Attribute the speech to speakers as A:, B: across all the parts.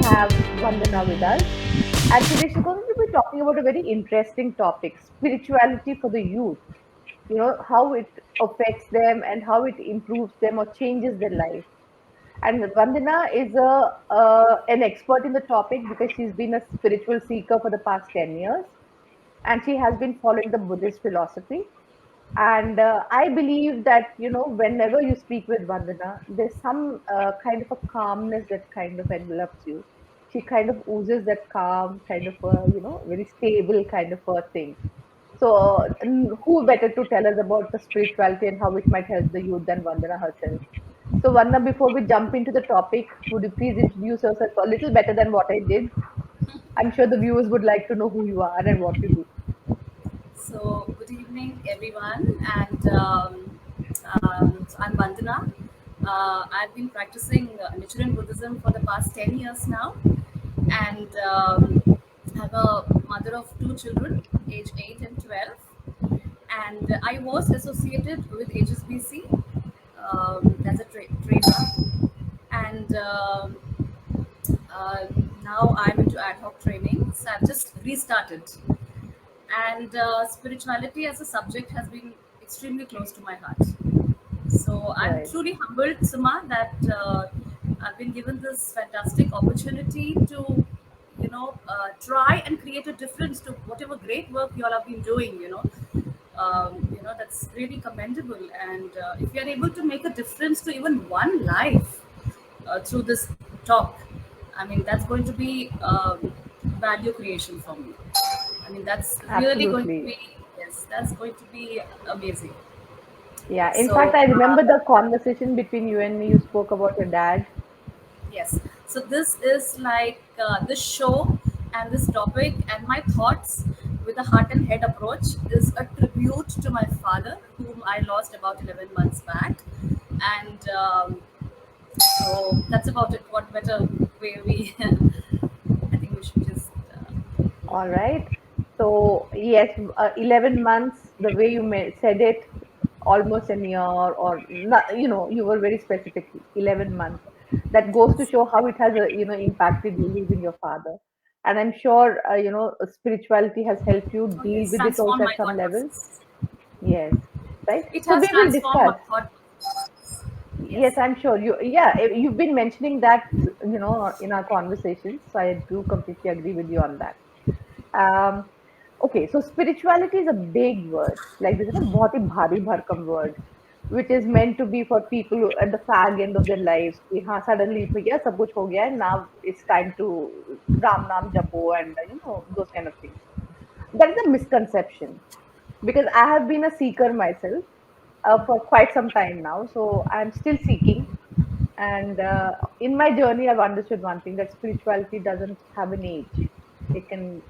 A: have Vandana with us. And today she's going to be talking about a very interesting topic, spirituality for the youth. How it affects them and how it improves them or changes their life. And Vandana is an expert in the topic because she's been a spiritual seeker for the past 10 years and she has been following the Buddhist philosophy. And I believe that, whenever you speak with Vandana, there's some kind of a calmness that kind of envelops you. She kind of oozes that calm, kind of a, very stable kind of a thing. So, who better to tell us about the spirituality and how it might help the youth than Vandana herself? So, Vandana, before we jump into the topic, would you please introduce yourself a little better than what I did? I'm sure the viewers would like to know who you are and what you do.
B: So, good evening, everyone, and so I'm Vandana. I've been practicing Nichiren Buddhism for the past 10 years now, and I'm a mother of two children, age 8 and 12. And I was associated with HSBC as a trainer, and uh, now I'm into ad hoc training. So I've just restarted, and spirituality as a subject has been extremely close to my heart. So I'm
A: Right.
B: truly humbled, Suma, that I've been given this fantastic opportunity to, try and create a difference to whatever great work you all have been doing. That's really commendable. And if you are able to make a difference to even one life through this talk, I mean, that's going to be value creation for me. I mean, that's really going to
A: Absolutely.
B: be, yes, that's going to be amazing.
A: Yeah. In fact,
B: So,
A: I remember the conversation between you and me. You spoke about your dad.
B: yes, so this is like this show and this topic and my thoughts with a heart and head approach is a tribute to my father, whom I lost about 11 months back. And so that's about it. What better way we, I think we should just,
A: All right. So, yes, 11 months, the way you said it, almost a year, or, not, you were very specific, 11 months. That goes to show how it has, impacted you losing your father. And I'm sure, spirituality has helped you
B: oh
A: deal
B: yes,
A: with it also
B: transform
A: at
B: my
A: some
B: thought
A: levels.
B: process.
A: Yes. Right.
B: It
A: So,
B: has
A: we will
B: transformed my
A: discuss.
B: thought.
A: Yes,
B: Yes.
A: I'm sure you've been mentioning that, in our conversations. So I do completely agree with you on that. Um, okay, so spirituality is a big word. Like this is a बहुत ही भारी भरकम word, which is meant to be for people who, at the fag end of their lives. कि हाँ suddenly भैया सब कुछ हो गया है. Now it's time to Ram नाम जपो and those kind of things. That is a misconception because I have been a seeker myself for quite some time now. So I'm still seeking. And in my journey, I've understood one thing that spirituality doesn't have an age. It can,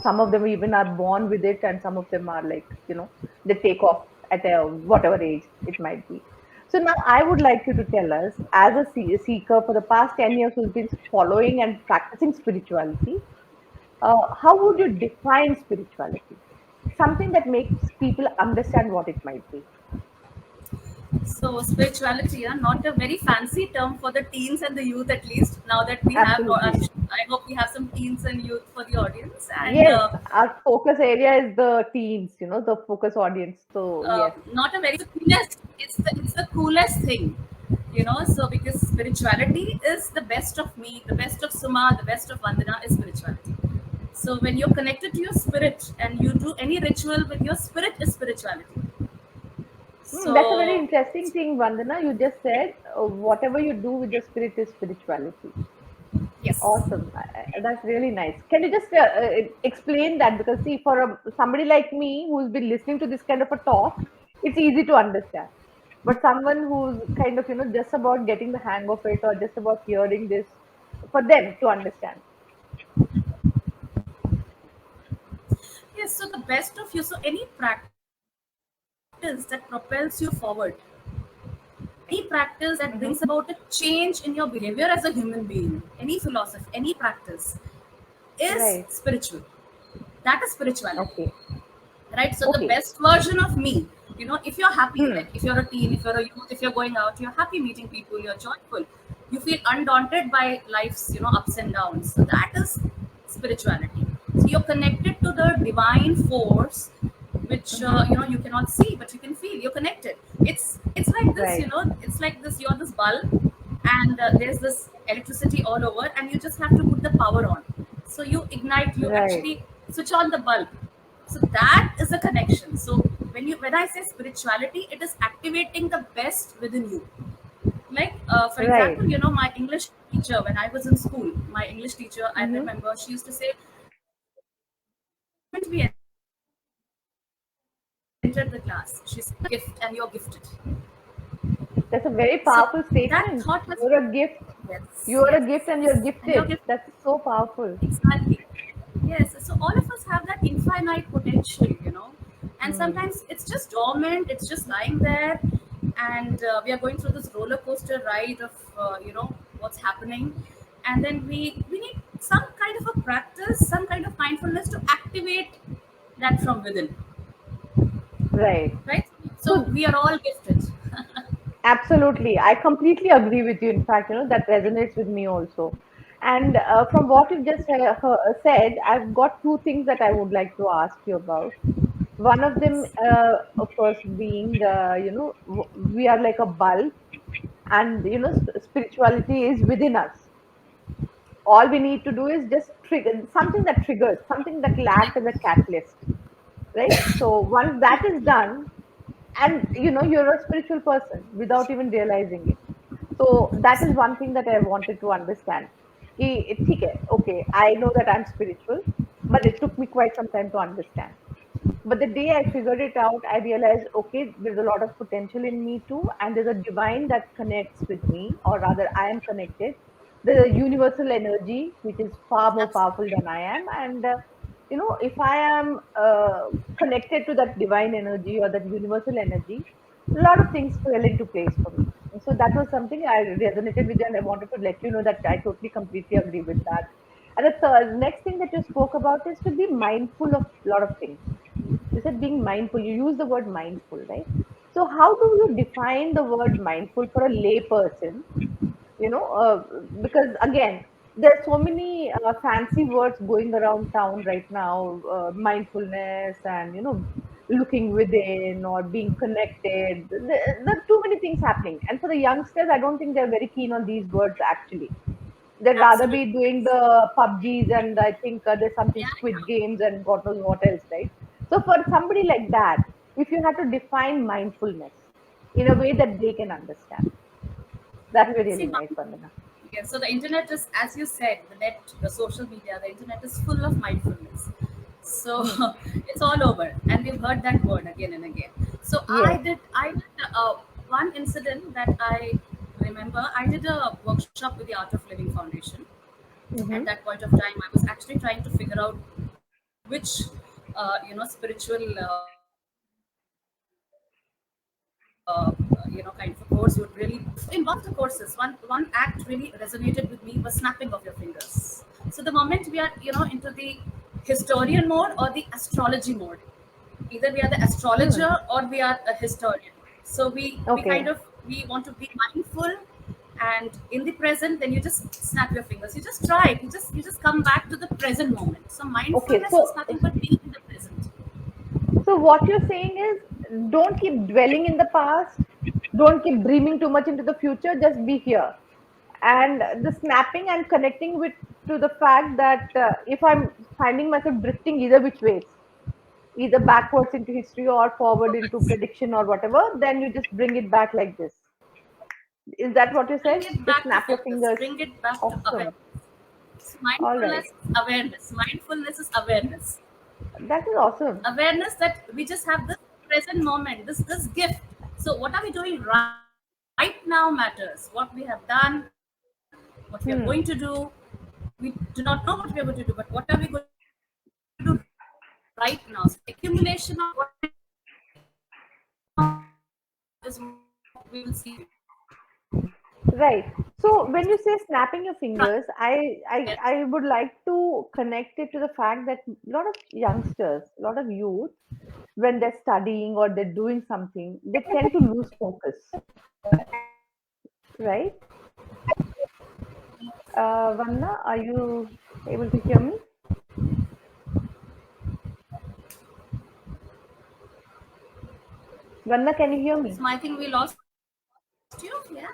A: some of them even are born with it, and some of them are like, they take off at a whatever age it might be. So now I would like you to tell us, as a seeker for the past 10 years who's been following and practicing spirituality, how would you define spirituality? Something that makes people understand what it might be.
B: So spirituality, yeah, not a very fancy term for the teens and the youth at least. Now that we have,
A: Absolutely.
B: I hope we have some teens and youth for the audience, and
A: Yes, our focus area is the teens, the focus audience. So, yes,
B: not a very coolest. It's the coolest thing, So because spirituality is the best of me, the best of Suma, the best of Vandana is spirituality. So when you're connected to your spirit and you do any ritual with your spirit is spirituality.
A: That's a very
B: So
A: interesting thing, Vandana. You just said whatever you do with the spirit is spirituality.
B: yes.
A: Awesome. That's really nice. Can you just explain that? Because, see, for somebody like me who's been listening to this kind of a talk, it's easy to understand. But someone who's kind of, just about getting the hang of it or just about hearing this, for them to understand.
B: Yes, so the best of you. So any practice that propels you forward, any practice that
A: Hmm.
B: brings about a change in your behavior as a human being, any philosophy, any practice is
A: Right.
B: spiritual. That is spirituality,
A: Okay.
B: right? So the
A: Okay.
B: best version of me, if you're happy,
A: Hmm.
B: like if you're a teen, if you're a youth, if you're going out, you're happy meeting people, you're joyful. You feel undaunted by life's, ups and downs. So that is spirituality. So you're connected to the divine force, which
A: Hmm.
B: you cannot see, but you can feel. You're connected. It's like this,
A: Right,
B: it's like this. You're this bulb, and there's this electricity all over, and you just have to put the power on. So you ignite. You
A: right,
B: actually switch on the bulb. So that is a connection. So when I say spirituality, it is activating the best within you. Like for
A: right.
B: example, my English teacher, when I was in school, my English teacher, I
A: Hmm.
B: remember she used to say, when we entered the class, she said, gift and you're gifted.
A: That's a very
B: So
A: powerful
B: that
A: statement.
B: thought has,
A: You're a gift.
B: yes,
A: You're
B: yes,
A: a gift and you're
B: and you're
A: gifted.
B: gifted.
A: That's so powerful.
B: Exactly. Yes. So all of us have that infinite potential. And
A: Hmm.
B: sometimes it's just dormant, it's just lying there. And we are going through this roller coaster ride of, what's happening. And then we need some kind of a practice, some kind of mindfulness to activate that from within,
A: Right.
B: right? So
A: So
B: we are all gifted.
A: absolutely. I completely agree with you. In fact, that resonates with me also. And from what you've just said, I've got two things that I would like to ask you about. One of them, of course, being, we are like a bulb, and, spirituality is within us. All we need to do is just trigger something that triggers, something that will act as a catalyst, right? So once that is done, and you're a spiritual person without even realizing it. So that is one thing that I wanted to understand. ठीक है, okay, I know that I'm spiritual, but it took me quite some time to understand. But the day I figured it out, I realized, okay, there's a lot of potential in me too, and there's a divine that connects with me, or rather, I am connected. There's a universal energy which is far more powerful
B: Absolutely.
A: than I am, and if I am connected to that divine energy or that universal energy, a lot of things fell into place for me. And so that was something I resonated with, and I wanted to let you know that I totally, completely agree with that. And the next thing that you spoke about is to be mindful of a lot of things. You said being mindful. You use the word mindful, right? So how do you define the word mindful for a lay person? Because again, there's so many fancy words going around town right now, mindfulness and looking within or being connected. There are too many things happening, and for the youngsters, I don't think they're very keen on these words actually. They'd rather
B: Absolutely.
A: be doing the PUBGs, and I think there's something
B: Yeah,
A: Squid
B: yeah.
A: Games and God knows what else, right? So for somebody like that, if you had to define mindfulness in a way that they can understand, that would be
B: See,
A: really nice, Vandana.
B: yeah, so the internet is, as you said, the net, the social media, the internet is full of mindfulness. So
A: Hmm.
B: it's all over, and we've heard that word again and again. So
A: Yes.
B: I did one incident that I remember. I did a workshop with the Art of Living Foundation. At
A: Mm-hmm.
B: that point of time, I was actually trying to figure out which, spiritual, kind of a course would really. In one of the courses, one act really resonated with me was snapping of your fingers. So the moment we are, into the historian mode or the astrology mode, either we are the
A: Hmm.
B: astrologer or we are a historian. So we kind
A: Okay.
B: of, we want to be mindful and in the present. Then you just snap your fingers. You just try it. You just come back to the present moment. So
A: Okay.
B: mindfulness is
A: So,
B: nothing but being in the present.
A: what you're saying is, don't keep dwelling in the past. Don't keep dreaming too much into the future. Just be here. And the snapping and connecting with to the fact that if I'm finding myself drifting either which ways, either backwards into history or forward into
B: Focus.
A: prediction or whatever, then you just bring it back like this. Is that what you
B: Bring
A: said?
B: it
A: Just
B: back to
A: snap your
B: focus.
A: fingers.
B: Bring it back to
A: Awesome.
B: awareness. So
A: All right.
B: mindfulness is awareness. Mindfulness is awareness.
A: That is awesome.
B: Awareness that we just have this present moment, this gift. So what are we doing right now matters. What we have done, what we are going to
A: Hmm.
B: do. We do not know what we are going to do, but what are we going to do right now? So the accumulation of what we have done is what we will see.
A: Right. So when you say snapping your
B: Right.
A: fingers, I would like to connect it to the fact that a lot of youngsters, a lot of youth, when they're studying or they're doing something, they tend to lose focus, right? Vanna, are you able to hear me? Vanna, can you hear me?
B: So I think we lost you. Yeah.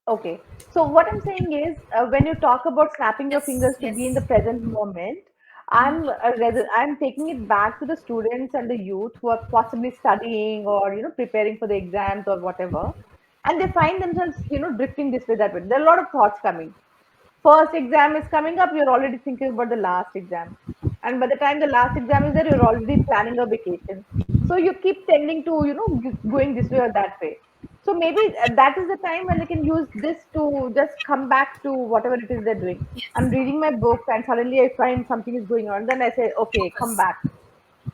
A: Okay. So what I'm saying is, when you talk about snapping your
B: Yes.
A: fingers to be in the
B: Yes.
A: present moment, I'm taking it back to the students and the youth who are possibly studying or preparing for the exams or whatever, and they find themselves drifting this way that way. There are a lot of thoughts coming. First exam is coming up, you're already thinking about the last exam. And by the time the last exam is there, you're already planning a vacation. So you keep tending to, going this way or that way. So maybe that is the time when they can use this to just come back to whatever it is they're doing. I'm
B: Yes.
A: reading my book and suddenly I find something is going on. Then I say, okay, come
B: Focus.
A: back.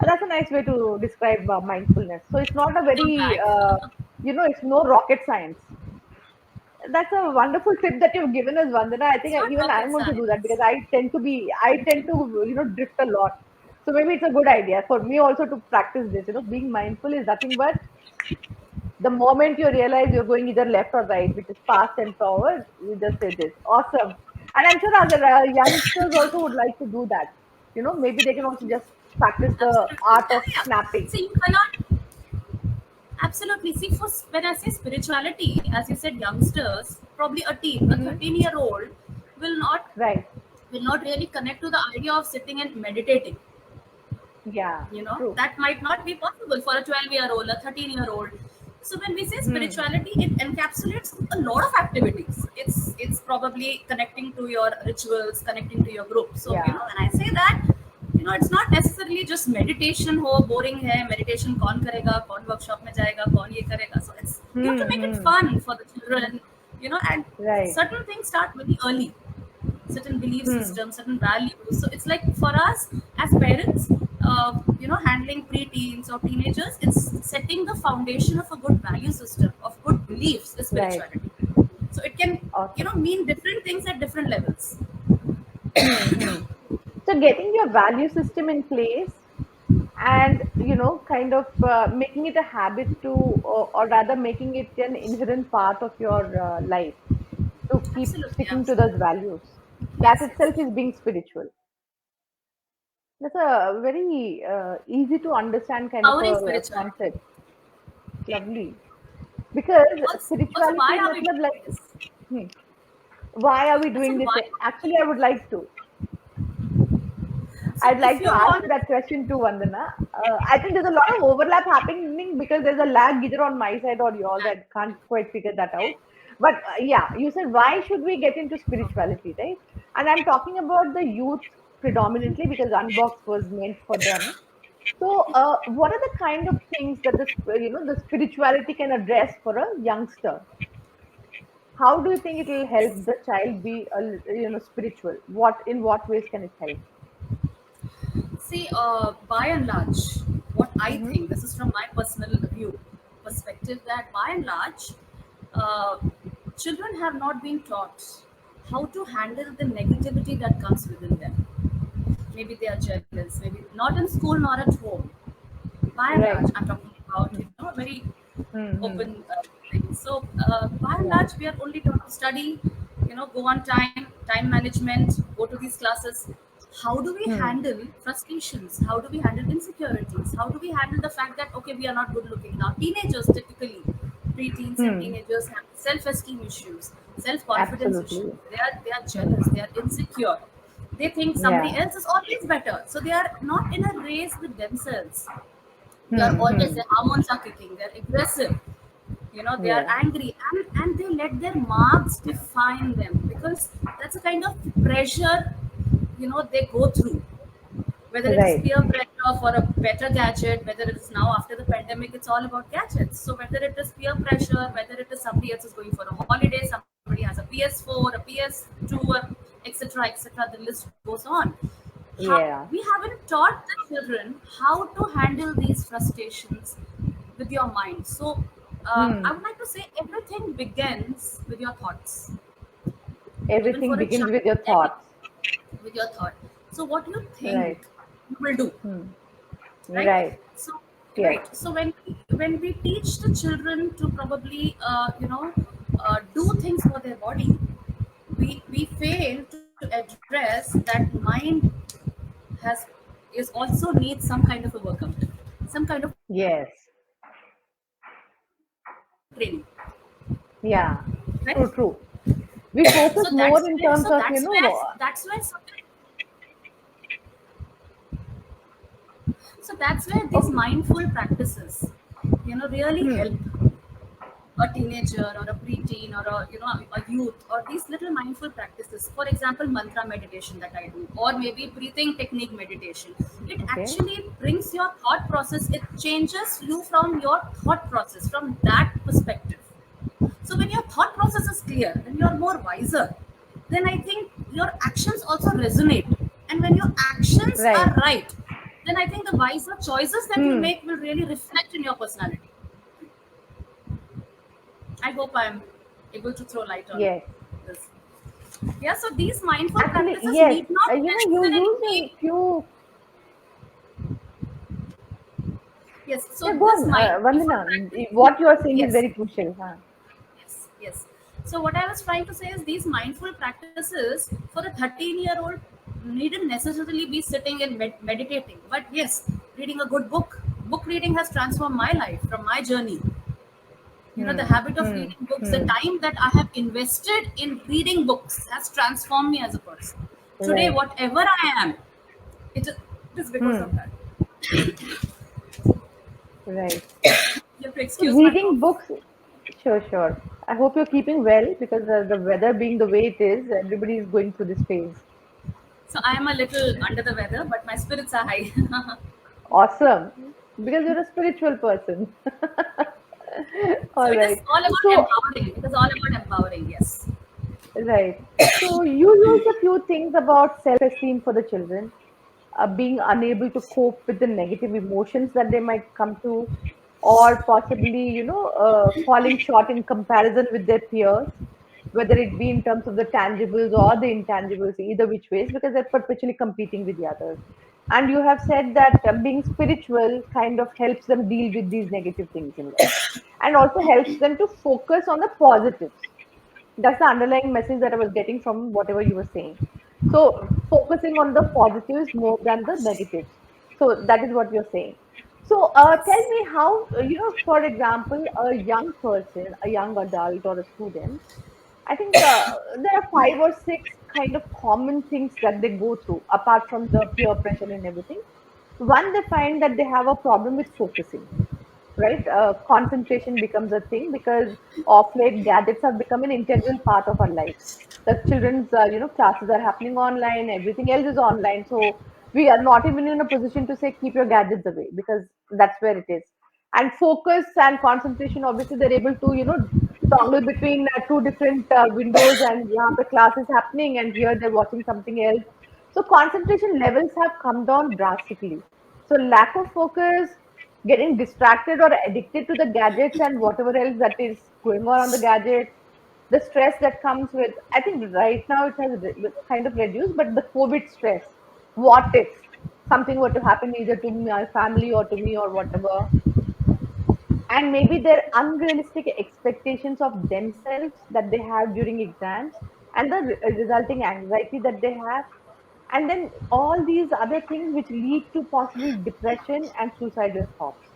A: That's a nice way to describe mindfulness. So it's not a
B: Come
A: very,
B: back.
A: it's no rocket science. That's a wonderful tip that you've given us, Vandana. I think
B: It's not
A: even I'm
B: rocket
A: going to do that because
B: science.
A: I tend to, drift a lot. So maybe it's a good idea for me also to practice this. Being mindful is nothing but the moment you realize you're going either left or right, which is past and forward, you just say this. Awesome. And I'm sure other youngsters also would like to do that. Maybe they can also just practice the
B: Absolutely.
A: art
B: Yeah,
A: of
B: yeah.
A: snapping.
B: So you cannot absolutely see for when I say spirituality, as you said, youngsters, probably a teen, a
A: Hmm.
B: 13-year-old will not
A: Right.
B: really connect to the idea of sitting and meditating.
A: Yeah. True.
B: That might not be possible for a 12-year-old, a 13-year-old. So when we say
A: Hmm.
B: spirituality, it encapsulates a lot of activities. It's probably connecting to your rituals, connecting to your group. So
A: Yeah.
B: when I say that, it's not necessarily just meditation हो boring है meditation कौन करेगा कौन workshop में जाएगा कौन ये करेगा. So it's you have to
A: Hmm.
B: make it
A: Hmm.
B: fun for the children, and
A: Right.
B: certain things start very early, certain belief
A: Hmm.
B: systems, certain values. So it's like for us as parents, handling preteens or teenagers, it's setting the foundation of a good value system, of good beliefs, is
A: Right.
B: spirituality. So it can,
A: Awesome.
B: mean different things at different levels.
A: Hmm. Hmm. So getting your value system in place and kind of making it a habit to, or rather making it an inherent part of your life to keep
B: Absolutely,
A: sticking to those
B: absolutely.
A: values. That
B: Yes, yes.
A: itself is being spiritual. That's a very easy to understand kind of
B: Powering
A: a
B: spirituality.
A: concept. Lovely. Because
B: Also, why
A: spirituality,
B: are we
A: matlab
B: doing
A: like,
B: this?
A: hmm, why are we
B: I
A: doing
B: said,
A: this?
B: why?
A: Actually, I would like to.
B: So
A: I'd
B: if
A: like to
B: you
A: ask
B: want,
A: that question too, Vandana. I think there's a lot of overlap happening because there's a lag either on my side or yours. I can't quite figure that out. But yeah, you said why should we get into spirituality, right? And I'm talking about the youth predominantly because Unbox was meant for them. So, what are the kind of things that the spirituality can address for a youngster? How do you think it will help the child be spiritual? What ways can it help?
B: see, by and large, what I
A: Mm-hmm.
B: think, this is from my personal view, perspective, that by and large, uh, children have not been taught how to handle the negativity that comes within them. Maybe they are jealous, maybe not in school nor at home. By and
A: Right.
B: large, I'm talking about, a very
A: Mm-hmm.
B: open thing. So, by and
A: Yeah.
B: large, we are only taught to study, go on time, time management, go to these classes. How do we
A: Hmm.
B: handle frustrations? How do we handle insecurities? How do we handle the fact that, okay, we are not good looking? Now, teenagers typically, preteens and
A: Hmm.
B: teenagers have self-esteem issues, self-confidence issues.
A: Absolutely.
B: They are
A: Hmm.
B: jealous. They are insecure. They think somebody
A: Yeah.
B: else is always better. So they are not in a race with themselves. They are
A: Hmm.
B: always,
A: Hmm.
B: their hormones are kicking, they're aggressive, they are
A: Yeah.
B: angry, and they let their marks define them, because that's a kind of pressure they go through, whether it is
A: Right.
B: peer pressure for a better gadget, whether it is now after the pandemic, it's all about gadgets. So whether it is peer pressure, whether it is somebody else is going for a holiday, somebody has a PS4, a PS2, etc., etc., the list goes on.
A: Yeah.
B: We haven't taught the children how to handle these frustrations with your mind. So I
A: Hmm.
B: would like to say everything begins with your thoughts. Even
A: Everything
B: for a
A: begins
B: child,
A: with your
B: every,
A: thoughts.
B: with your thought. So what you think
A: Right.
B: you will do,
A: Hmm.
B: right?
A: Right.
B: So
A: Yes.
B: right. So when we teach the children to probably do things for their body, we fail to address that mind has is also needs some kind of a workout, some kind of training,
A: Yes. Yeah.
B: right?
A: True, true. We
B: So
A: focus
B: that's
A: more
B: where
A: in terms of,
B: sometimes, so that's where these
A: okay.
B: mindful practices, really
A: Hmm.
B: help a teenager or a preteen or a youth, or these little mindful practices, for example mantra meditation that I do, or maybe breathing technique meditation. It
A: Okay.
B: actually brings your thought process, it changes you from your thought process from that perspective. So when your thought process is clear, when you're more wiser, then I think your actions also resonate, and when your actions are
A: Right.
B: right, then I think the wiser choices that you
A: Hmm.
B: make will really reflect in your personality. I hope I'm able to throw light on
A: Yes.
B: this. Yeah, so these mindful
A: Actually,
B: practices
A: yes.
B: need not
A: You
B: necessarily
A: use
B: be.
A: a few.
B: Yes, so
A: Yeah, go
B: this
A: on,
B: mindful
A: Vandana.
B: practice,
A: What you are saying is
B: yes,
A: very crucial. Huh?
B: yes. So what I was trying to say is these mindful practices for a 13-year-old needn't necessarily be sitting and meditating. But yes, reading a good book. Book reading has transformed my life from my journey. The
A: Hmm.
B: habit of
A: Hmm.
B: reading books, the
A: Hmm.
B: time that I have invested in reading books has transformed me as a person. Today,
A: Right.
B: whatever I am, it is because
A: Hmm.
B: of that.
A: Right.
B: You have to
A: So
B: excuse my
A: reading
B: cough.
A: books. Sure, sure. I hope you're keeping well because the weather being the way it is, everybody is going through this phase.
B: So I am a little under the weather, but my spirits are high.
A: Awesome. Because you're a spiritual person.
B: So
A: All
B: it is
A: right.
B: all about
A: So,
B: empowering. It is all about empowering, yes.
A: right. So you use a few things about self-esteem for the children, being unable to cope with the negative emotions that they might come to, or possibly, falling short in comparison with their peers, whether it be in terms of the tangibles or the intangibles, either which ways, because they're perpetually competing with the others. And you have said that being spiritual kind of helps them deal with these negative things in life and also helps them to focus on the positives. That's the underlying message that I was getting from whatever you were saying. So focusing on the positives more than the negatives. So that is what you're saying. So tell
B: Yes.
A: me how, for example, a young person, a young adult or a student, I think there are five or six kind of common things that they go through apart from the peer pressure and everything. One, they find that they have a problem with focusing, right? Concentration becomes a thing because of late gadgets have become an integral part of our life. The children's, classes are happening online, everything else is online. So we are not even in a position to say keep your gadgets away because that's where it is. And focus and concentration, obviously, they're able to, toggle between two different windows, and yeah, the class is happening, and here they're watching something else. So concentration levels have come down drastically. So lack of focus, getting distracted or addicted to the gadgets and whatever else that is going on the gadgets, the stress that comes with, I think right now it has kind of reduced, but the COVID stress. What if something were to happen either to my family or to me or whatever? And maybe their unrealistic expectations of themselves that they have during exams and the resulting anxiety that they have, and then all these other things which lead to possible depression and suicidal thoughts.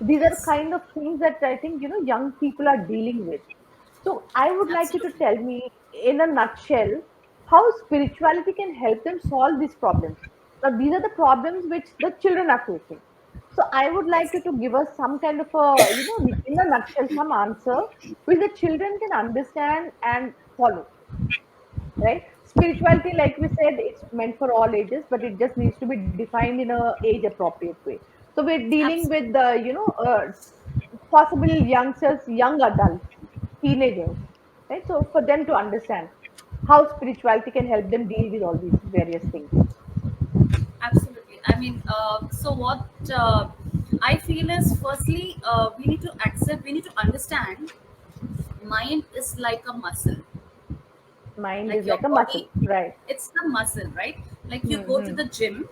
A: These are
B: Yes.
A: kind of things that I think young people are dealing with. So I would like you to
B: Absolutely.
A: tell me in a nutshell how spirituality can help them solve these problems. Now these are the problems which the children are facing. So I would like
B: Yes.
A: you to give us some kind of a, in a nutshell, some answer which the children can understand and follow, right? Spirituality, like we said, it's meant for all ages, but it just needs to be defined in a age appropriate way. So we're dealing
B: Absolutely.
A: with the, possible youngsters, young adults, teenagers, right? So for them to understand how spirituality can help them deal with all these various things.
B: Absolutely. I mean, so what I feel is, firstly, we need to accept, we need to understand mind is like a muscle.
A: Mind
B: Like
A: is
B: your
A: like a
B: body,
A: muscle, right?
B: it's the muscle, right? Like you go to
A: Hmm.
B: the gym,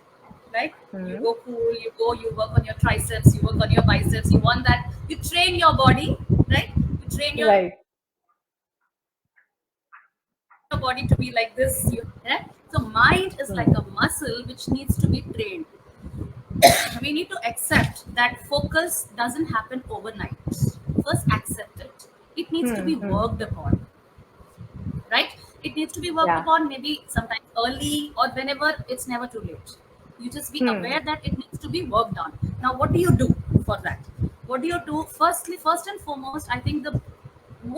B: right? You
A: Hmm.
B: go cool, you go, you work on your triceps, you work on your biceps, you want that, you train your body, right? You train your
A: Right.
B: your body to be like this. So mind is like
A: Hmm.
B: a muscle which needs to be trained. We need to accept that focus doesn't happen overnight. First, accept it. It needs to
A: Hmm.
B: be
A: Hmm.
B: worked upon, right? It needs to be worked
A: Yeah.
B: upon maybe sometime early or whenever. It's never too late. You just be
A: Hmm.
B: aware that it needs to be worked on. Now, what do you do for that? What do you do? Firstly, first and foremost, I think the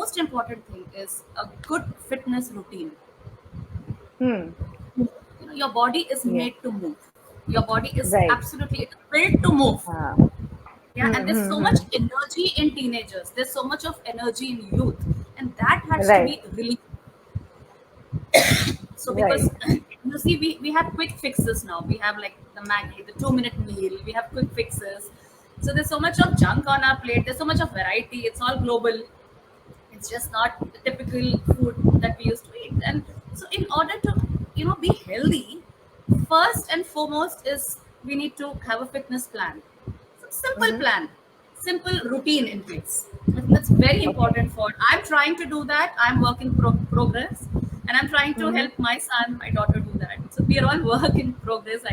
B: most important thing is a good fitness routine.
A: Hmm.
B: Your body is
A: Yes.
B: made to move. Your body is
A: Right.
B: absolutely, it's built to move.
A: Ah.
B: Yeah,
A: Hmm.
B: and there's
A: Hmm.
B: so much
A: Hmm.
B: energy in teenagers, there's so much of energy in youth, and that has to
A: Right.
B: be released. So
A: Right.
B: because you see, we have quick fixes now. We have like the Maggie, the 2 minute meal, we have quick fixes. So there's so much of junk on our plate, there's so much of variety, it's all global. It's just not the typical food that we used to eat. And so in order to be healthy, first and foremost is we need to have a fitness plan. So simple
A: Mm-hmm.
B: plan, simple routine in place. That's very
A: Okay.
B: important. For I'm trying to do that. I'm work in progress, and I'm trying to
A: Mm-hmm.
B: help my son, my daughter do that. So we are all work in progress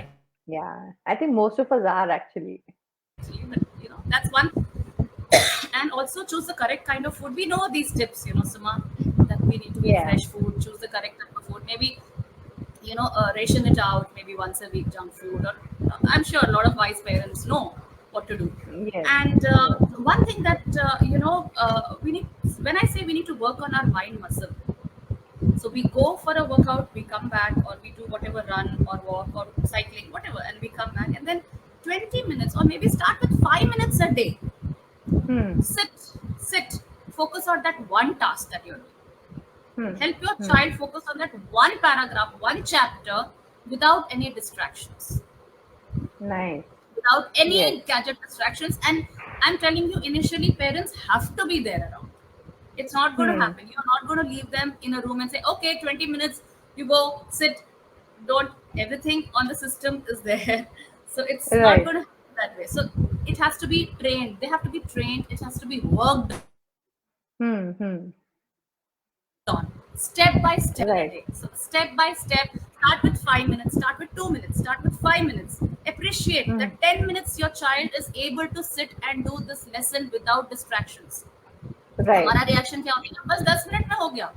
A: Yeah. I think most of us are actually.
B: actually. But that's one. And also choose the correct kind of food. We know these tips, Suma, that we need to eat
A: Yeah.
B: fresh food, choose the correct type of food. Maybe ration it out maybe once a week junk food, or I'm sure a lot of wise parents know what to do.
A: Yes.
B: And
A: Yes.
B: one thing that we need, when I say we need to work on our mind muscle, so we go for a workout, we come back, or we do whatever, run or walk or cycling, whatever, and we come back, and then 20 minutes, or maybe start with 5 minutes a day.
A: Hmm.
B: Sit, focus on that one task that you're doing.
A: Hmm.
B: Help your
A: Hmm.
B: child focus on that one paragraph, one chapter, without any distractions,
A: Nice.
B: without
A: Yes.
B: any gadget distractions. And I'm telling you, initially, parents have to be there around. It's not going to
A: Hmm.
B: happen. You're not going to leave them in a room and say, okay, 20 minutes, you go sit. Don't, everything on the system is there. So it's not
A: Right.
B: going to happen that way. So it has to be trained. They have to be trained. It has to be worked
A: Hmm. Hmm.
B: on step by step in a
A: Right.
B: day. So step by step, start with 5 minutes, start with 2 minutes, start with 5 minutes. Appreciate
A: Hmm.
B: that 10 minutes your child is able to sit and do this lesson without distractions.
A: Right.
B: हमारा reaction क्या होता है, बस 10 minute में हो गया.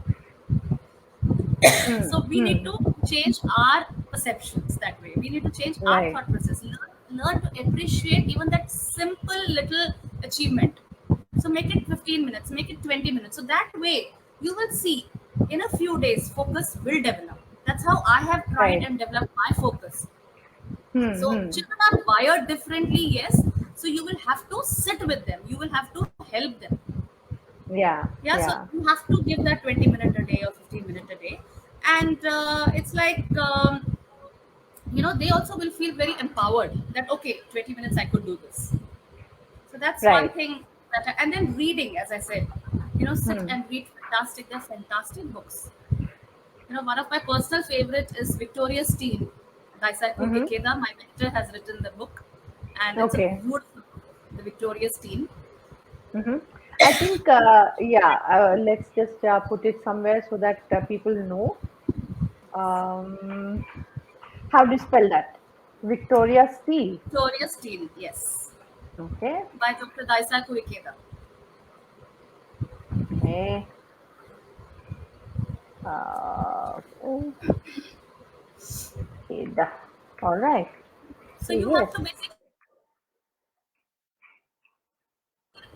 A: Hmm.
B: So we need
A: Hmm.
B: to change our perceptions that way. We need to change our
A: Right.
B: thought process. Learn to appreciate even that simple little achievement. So make it 15 minutes, make it 20 minutes. So that way you will see in a few days focus will develop. That's how I have tried
A: Right.
B: and developed my focus.
A: Hmm.
B: So
A: Hmm.
B: children are wired differently, yes. So you will have to sit with them. You will have to help them.
A: Yeah.
B: Yeah, so
A: Yeah.
B: you have to give that 20 minute a day or 15 minute a day. And it's like they also will feel very empowered that okay, 20 minutes I could do this. So that's one
A: Right.
B: thing. And then reading, as I said, sit
A: Hmm.
B: and read fantastic, they're fantastic books. One of my personal favorite is Victoria Steele, Daisaku
A: Mm-hmm.
B: Ikeda. My mentor has written the book, and it's a
A: Okay.
B: beautiful book, the Victoria Steele.
A: Mm-hmm. I think, yeah, let's just put it somewhere so that people know. Um, how do you spell that? Victoria Steele.
B: Victoria Steele, yes,
A: Okay.
B: by Dr. Daisaku Ikeda.
A: Okay. Okay. All right.
B: So
A: So,
B: you have
A: yes.
B: to basically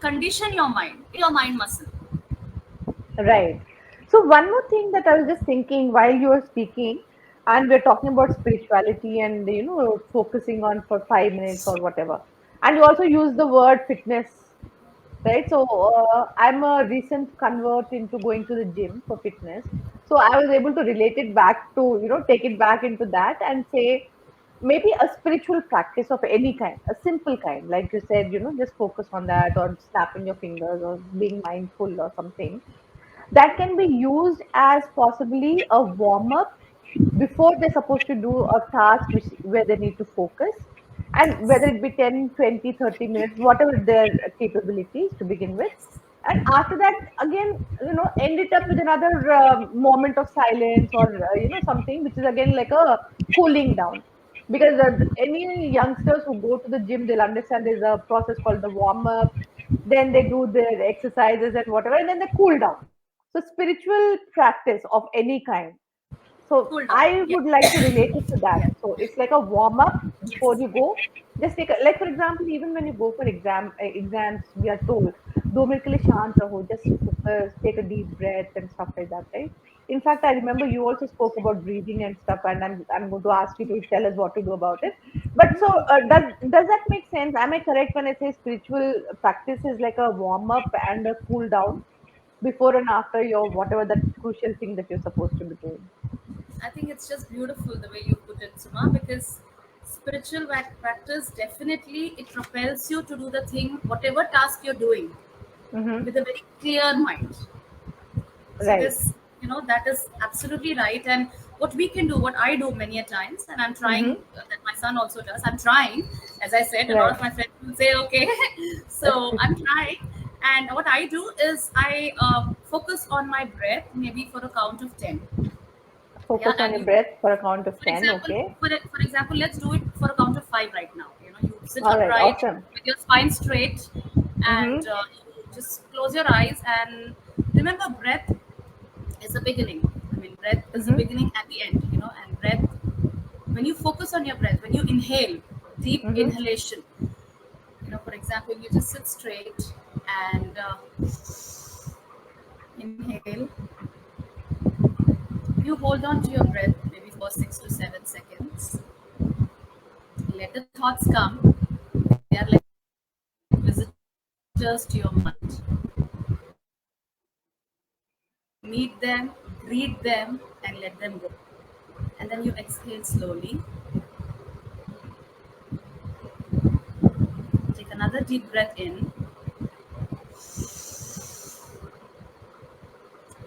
B: condition your mind muscle.
A: Right. So one more thing that I was just thinking while you were speaking, and we're talking about spirituality and focusing on for 5 minutes or whatever, and you also use the word fitness, right? So I'm a recent convert into going to the gym for fitness, so I was able to relate it back to take it back into that and say maybe a spiritual practice of any kind, a simple kind, like you said, just focus on that or snapping your fingers or being mindful or something that can be used as possibly a warm up before they're supposed to do a task where they need to focus, and whether it be 10, 20, 30 minutes, whatever their capabilities to begin with, And after that, again, end it up with another moment of silence, or something which is again like a cooling down. Because any youngsters who go to the gym, they'll understand there's a process called the warm up, then they do their exercises and whatever, and then they cool down. So spiritual practice of any kind, so
B: Cool down.
A: I
B: Yeah.
A: would like to relate it to that. So it's like a warm up before
B: Yes.
A: you go. Just take a, like for example, even when you go for exams, we are told, "Do minute ke liye shant raho, just focus, take a deep breath and stuff like that," right? In fact, I remember you also spoke about breathing and stuff, and I'm going to ask you to tell us what to do about it. But so does that make sense? Am I correct when I say spiritual practice is like a warm up and a cool down before and after your whatever that crucial thing that you're supposed to be doing?
B: I think it's just beautiful the way you put it, Suma, because spiritual practice definitely it propels you to do the thing, whatever task you're doing,
A: Mm-hmm.
B: with a very clear mind. So
A: Right.
B: this, that is absolutely right. And what we can do, what I do many a times, and I'm trying,
A: Mm-hmm.
B: that my son also does. I'm trying, as I said, a lot
A: Right.
B: of my friends will say, okay. So I'm trying, and what I do is I focus on my breath, maybe for a count of 10. Yeah,
A: Focus on
B: and
A: your
B: you,
A: breath for a count of
B: for
A: 10.
B: example,
A: Okay.
B: for example, let's do it for a count of 5 right now. You sit
A: All right.
B: upright
A: Awesome.
B: with your spine straight, and
A: Mm-hmm.
B: you just close your eyes and remember, breath is the beginning. I mean, breath is the
A: Mm-hmm.
B: beginning and the end. And breath, when you focus on your breath, when you inhale, deep
A: Mm-hmm.
B: inhalation. For example, you just sit straight and inhale. You hold on to your breath maybe for 6 to 7 seconds. Let the thoughts come. They are like visitors to your mind. Meet them, greet them, and let them go. And then you exhale slowly. Take another deep breath in.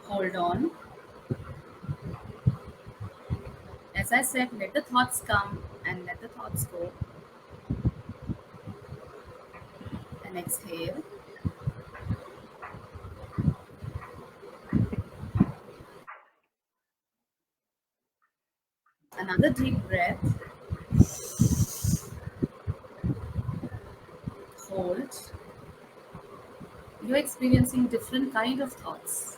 B: Hold on. As I said, let the thoughts come and let the thoughts go. And exhale. Another deep breath. Hold. You're experiencing different kind of thoughts.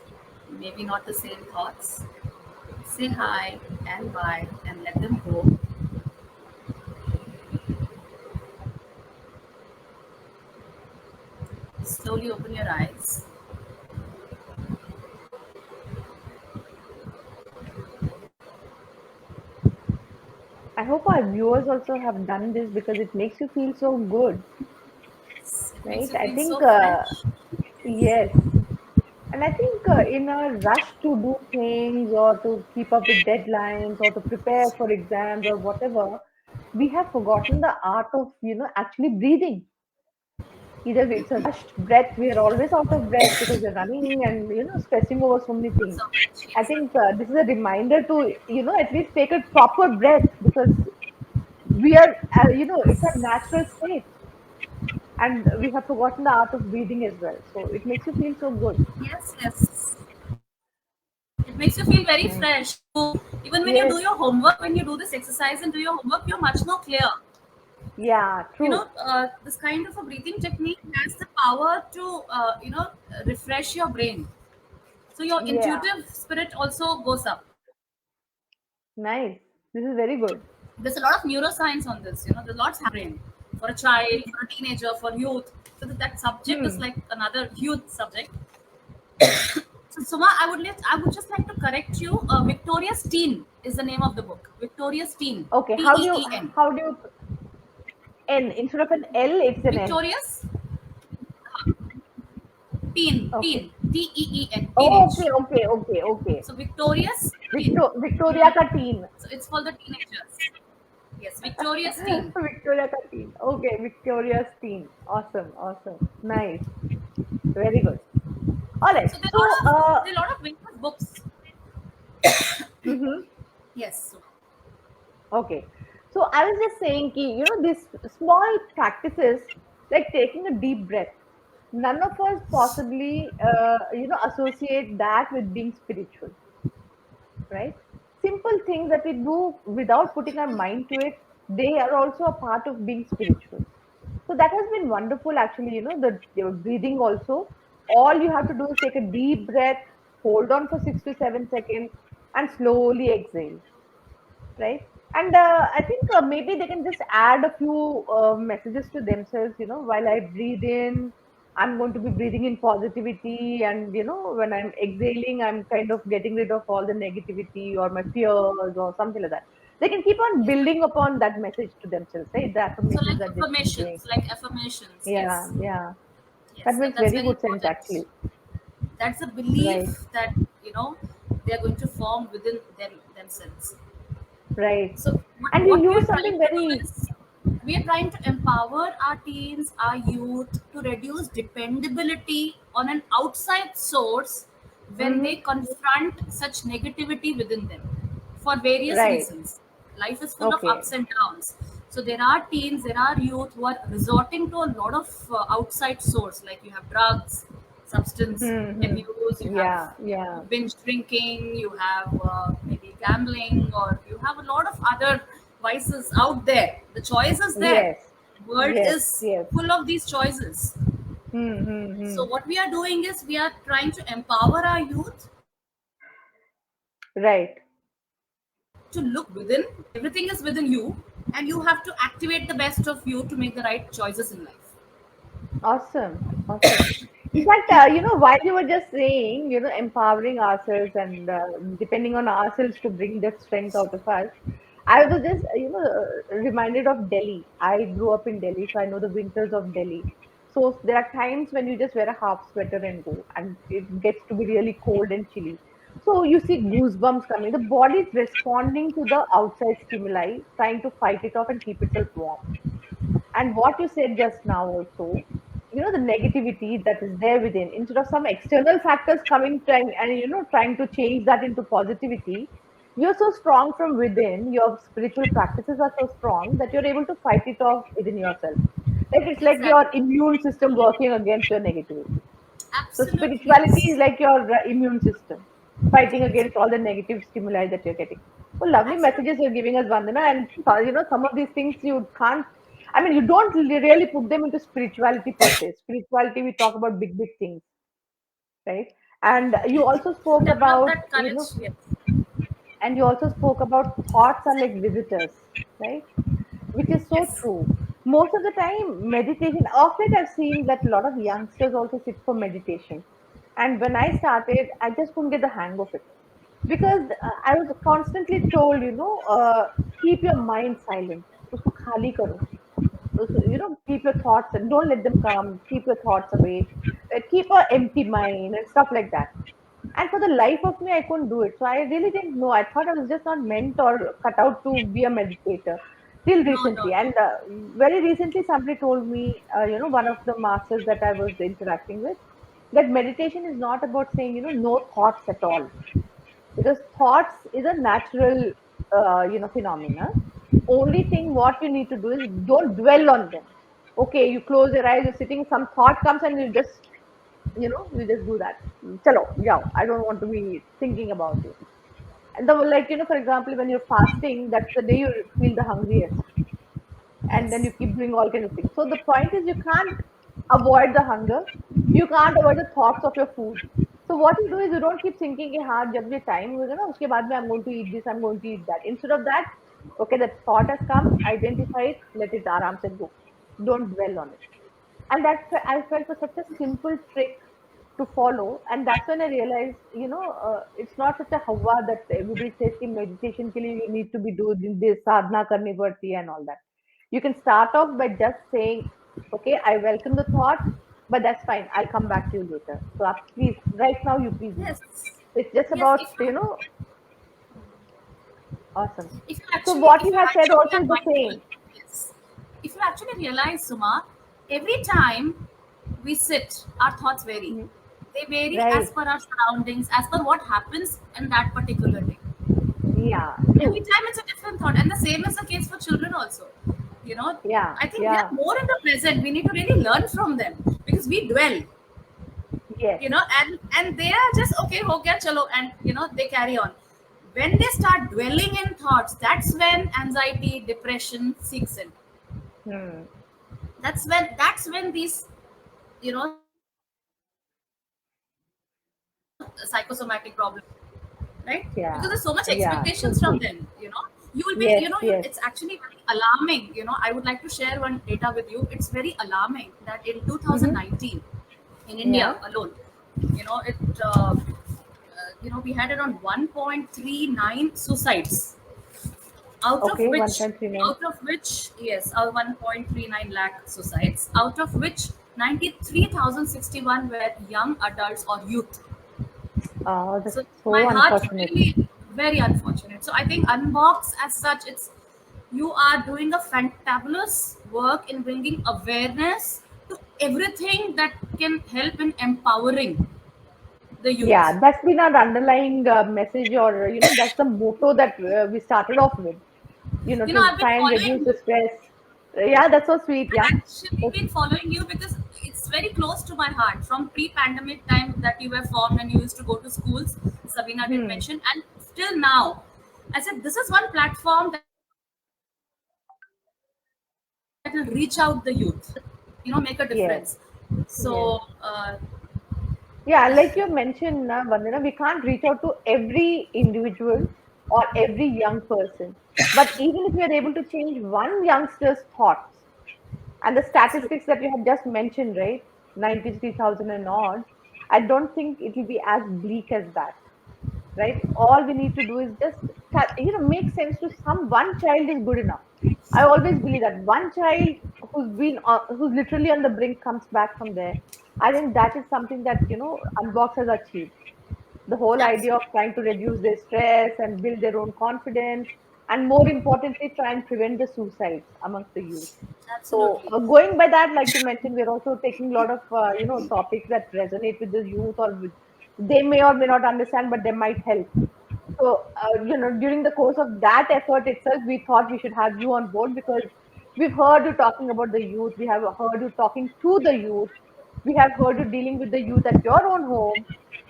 B: Maybe not the same thoughts. Say hi and bye and let them go. Slowly open your eyes.
A: I hope our viewers also have done this because it makes you feel so good,
B: It makes
A: right?
B: you
A: I
B: feel so
A: think,
B: fresh.
A: yes. And I think in a rush to do things or to keep up with deadlines or to prepare for exams or whatever, we have forgotten the art of, actually breathing. Either it's a rushed breath, we are always out of breath because we're running and, stressing over so many things.
B: So much,
A: I
B: yes.
A: think this is a reminder to, at least take a proper breath because we are, it's a natural state and we have forgotten the art of breathing as well. So it makes you feel so good.
B: Yes, yes. It makes you feel very
A: Nice.
B: fresh. So even when you do
A: Yes.
B: your homework, when you do this exercise and do your homework, you're much more clear.
A: Yeah, true.
B: This kind of a breathing technique has the power to, refresh your brain. So your
A: Yeah.
B: intuitive spirit also goes up.
A: Nice. This is very good.
B: There's a lot of neuroscience on this. There's lots happening for a child, for a teenager, for youth. So that subject is
A: Hmm.
B: like another huge subject. So Suma, I would just like to correct you. Victoria's Teen is the name of the book. Victoria's Teen.
A: Okay.
B: T E E N.
A: How do you N instead of an L, it's an N.
B: Victoria's Teen.
A: Okay.
B: Teen. Teen.
A: Oh,
B: Teenage.
A: okay.
B: So Victoria's Teen.
A: Victoria ka teen.
B: So it's for the teenagers. Yes, Victoria's Teen.
A: Victoria ka teen. Okay, Victoria's teen. Awesome. Nice. Very good. All right.
B: So
A: So,
B: there are a lot of famous books.
A: mhm.
B: Yes.
A: Okay. So I was just saying, ki, these small practices like taking a deep breath. none of us possibly, associate that with being spiritual, right? Simple things that we do without putting our mind to it, they are also a part of being spiritual. So that has been wonderful, actually. The breathing also. All you have to do is take a deep breath, hold on for 6 to 7 seconds, and slowly exhale, right? And I think maybe they can just add a few messages to themselves. While I breathe in, I'm going to be breathing in positivity, and when I'm exhaling, I'm kind of getting rid of all the negativity or my fears or something like that. They can keep on
B: Yes.
A: building upon that message to themselves, right? The
B: So
A: affirmations that they keep doing.
B: like affirmations,
A: Yeah,
B: yes.
A: yeah. That
B: Yes,
A: makes
B: that's
A: very
B: very
A: good sense,
B: important.
A: actually.
B: That's a belief
A: Right,
B: that, you know, they are going to form within themselves.
A: right.
B: So
A: And you
B: what we are
A: use
B: trying
A: something
B: to do
A: very,
B: is we are trying to empower our teens, our youth to reduce dependability on an outside source when they
A: hmm,
B: confront such negativity within them for various
A: right.
B: reasons. Life is full of
A: Okay.
B: ups and downs. So there are teens, there are youth who are resorting to a lot of outside source, like you have drugs, substance
A: Hmm.
B: abuse, you have,
A: Yeah, yeah.
B: binge drinking, you have maybe gambling, or you have a lot of other vices out there. The choice is there.
A: Yes,
B: World
A: yes,
B: is
A: yes.
B: full of these choices.
A: Hmm.
B: So what we are doing is we are trying to empower our youth
A: Right.
B: to look within. Everything is within you, and you have to activate the best of you to make the right choices in life.
A: Awesome. Awesome. In fact, while you were just saying, empowering ourselves and depending on ourselves to bring that strength out of us, I was just, reminded of Delhi. I grew up in Delhi, so I know the winters of Delhi. So there are times when you just wear a half sweater and go, and it gets to be really cold and chilly. So you see goosebumps coming. The body is responding to the outside stimuli, trying to fight it off and keep itself warm. And what you said just now also, the negativity that is there within, instead of some external factors coming trying and trying to change that into positivity, you're so strong from within. Your spiritual practices are so strong that you're able to fight it off within yourself. Like it's like your
B: Exactly.
A: immune system working against your negativity. So
B: Absolutely,
A: spirituality is
B: yes.
A: like your immune system fighting against all the negative stimuli that you're getting. So lovely messages
B: Absolutely.
A: you're giving us, Vandana. And some of these things you can't. I mean, you don't really put them into spirituality per se. Spirituality, we talk about big, big things, right? And you also spoke
B: Develop
A: about,
B: that courage, yes.
A: thoughts are like visitors, right? Which is so
B: Yes.
A: true. Most of the time, meditation, of it, I've seen that a lot of youngsters also sit for meditation. And when I started, I just couldn't get the hang of it because I was constantly told, keep your mind silent. Usko khali karo. Keep your thoughts and don't let them come. Keep your thoughts away. Keep a empty mind and stuff like that. And for the life of me, I couldn't do it. So I really didn't know. I thought I was just not meant or cut out to be a meditator till
B: No, no,
A: recently.
B: no.
A: And very recently, somebody told me, one of the masters that I was interacting with, that meditation is not about saying, no thoughts at all. Because thoughts is a natural, phenomena. Only thing what you need to do is don't dwell on them. Okay, you close your eyes, you're sitting, some thought comes and you just do that. Chalo, yeah, I don't want to be thinking about it. And like, for example, when you're fasting, that's the day you feel the hungriest. And then you
B: Yes.
A: keep doing all kinds of things. So the point is you can't avoid the hunger. You can't avoid the thoughts of your food. So what you do is you don't keep thinking, कि हाँ जब ये time होगा ना उसके बाद में I'm going to eat this, I'm going to eat that. Instead of that, okay, that thought has come, identify it, let it आराम से go. Don't dwell on it. And that I felt was such a simple trick to follow. And that's when I realized, it's not such a hawa that everybody says कि meditation के लिए you need to be doing this, sadhana करनी पड़ती है and all that. You can start off by just saying, okay, I welcome the thought, but that's fine. I'll come back to you later. So please, right now, you please leave.
B: Yes.
A: It's just
B: Yes.
A: about, awesome. So what
B: If
A: you
B: you
A: have said
B: actually
A: also
B: are
A: is the
B: mindful,
A: same.
B: yes. If you actually realize, Suma, every time we sit, our thoughts vary.
A: Mhm.
B: They vary as
A: Right.
B: per our surroundings, as per what happens in that particular day.
A: Yeah,
B: Every
A: true.
B: time it's a different thought, and the same is the case for children also. You know,
A: Yeah,
B: I think they are
A: yeah,
B: more in the present. We need to really learn from them because we dwell,
A: yes.
B: and they are just okay, ho gaya, chalo, and they carry on. When they start dwelling in thoughts, that's when anxiety, depression seeks in.
A: Hmm.
B: That's when these psychosomatic problems right? Because there's so much expectations from
A: Yeah,
B: them.
A: yeah,
B: You
A: so
B: will be,
A: true.
B: it's
A: Yes,
B: actually very
A: yes.
B: alarming. I would like to share one data with you. It's very alarming that in
A: Mm-hmm.
B: 2019, in India
A: Yeah.
B: alone, it we had around 1.39 suicides, out of
A: Okay,
B: which
A: 1.39.
B: 1.39 lakh suicides, out of which 93,061 were young adults or youth.
A: Oh, that's
B: So my
A: so
B: heart
A: unfortunate.
B: really very unfortunate. So I think Unbox as such, it's you are doing a fantabulous work in bringing awareness to everything that can help in empowering the youth.
A: Yeah, that's been our underlying message, or that's the motto that we started off with. To
B: I've been
A: try and reduce
B: following
A: the
B: you.
A: stress. Yeah, that's so sweet.
B: I've
A: Yeah.
B: actually
A: That's,
B: been following you because it's very close to my heart. From pre-pandemic time that you were formed and you used to go to schools, Sabina did
A: hmm.
B: mention, and still now, I said this is one platform that will reach out the youth. Make a difference. So,
A: Yes. Yes.
B: uh,
A: Yeah, like you mentioned, Vandana, we can't reach out to every individual or every young person. But even if we are able to change one youngster's thoughts, and the
B: absolutely,
A: statistics that you have just mentioned, right? 93,000 and odd, I don't think it will be as bleak as that, right? All we need to do is just, make sense to some one child is good enough. I always believe that one child who's literally on the brink comes back from there. I think that is something that, Unbox has achieved. The whole idea of
B: absolutely,
A: trying to reduce their stress and build their own confidence, and more importantly, try and prevent the suicides amongst the youth. So,
B: absolutely.
A: going by that, like you mentioned, we're also taking a lot of topics that resonate with the youth, or with, they may or may not understand, but they might help. So, during the course of that effort itself, we thought we should have you on board, because we've heard you talking about the youth, we have heard you talking to the youth, we have heard you dealing with the youth at your own home,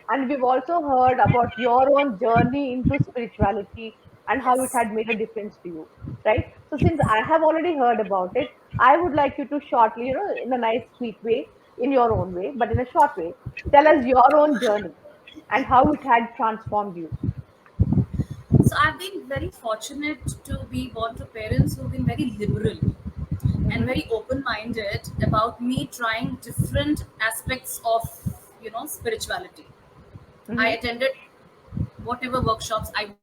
A: and we've also heard about your own journey into spirituality and how it
B: Yes.
A: had made a difference to you, right? So, since I have already heard about it, I would like you to shortly, in a nice, sweet way, in your own way, but in a short way, tell us your own journey and how it had transformed you.
B: So I've been very fortunate to be born to parents who've been very liberal and
A: Mm-hmm.
B: very open-minded about me trying different aspects of spirituality. I
A: Mm-hmm.
B: attended whatever workshops I wanted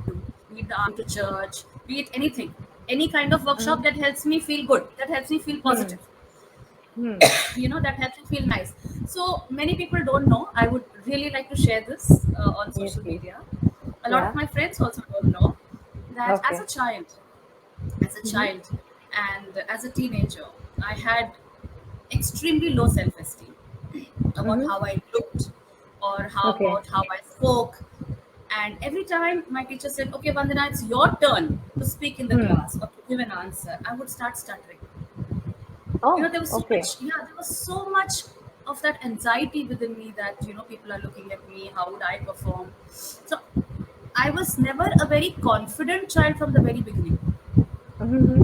B: to, be it the be it the going to church, be it anything, any kind of workshop
A: Mm-hmm.
B: that helps me feel good, that helps me feel
A: Hmm.
B: positive,
A: Hmm.
B: that helps me feel nice. So many people don't know. I would really like to share this on
A: Yes,
B: social
A: please.
B: media. A lot of
A: Yeah.
B: my friends also don't know that
A: Okay.
B: as a
A: Mm-hmm.
B: child and as a teenager, I had extremely low self-esteem about
A: Mm-hmm.
B: how I looked or
A: Okay.
B: how I spoke. And every time my teacher said, "Okay, Vandana, it's your turn to speak in the
A: Hmm.
B: class or to give an answer," I would start stuttering.
A: Oh,
B: There was so
A: okay.
B: much, yeah, there was so much of that anxiety within me that people are looking at me, how would I perform. So I was never a very confident child from the very beginning.
A: Mm-hmm.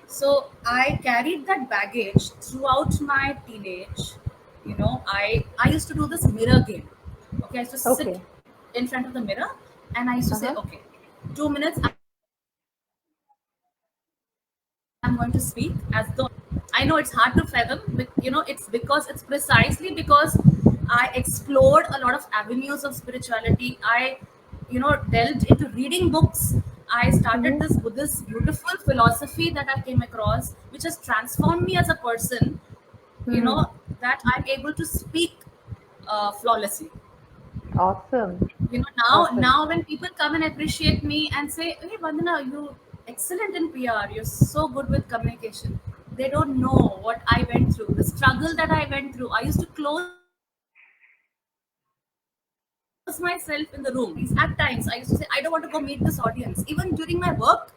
B: So I carried that baggage throughout my teenage. I used to do this mirror game. Okay, I used to sit
A: Okay.
B: in front of the mirror and I used to say,
A: Uh-huh.
B: okay, 2 minutes I'm going to speak as though I'm a normal person. I know it's hard to fathom, but it's because it's precisely because I explored a lot of avenues of spirituality. I delved into reading books. I started this
A: Mm-hmm.
B: Buddhist beautiful philosophy that I came across, which has transformed me as a person, you
A: Mm-hmm.
B: know that I'm able to speak flawlessly.
A: Awesome.
B: Now
A: Awesome.
B: when people come and appreciate me and say, "Hey, Vandana, you excellent in PR, you're so good with communication," they don't know what I went through, the struggle that I went through. I used to close my eyes and I used to cry lose myself in the room. At times I used to say I don't want to go meet this audience. Even during my work,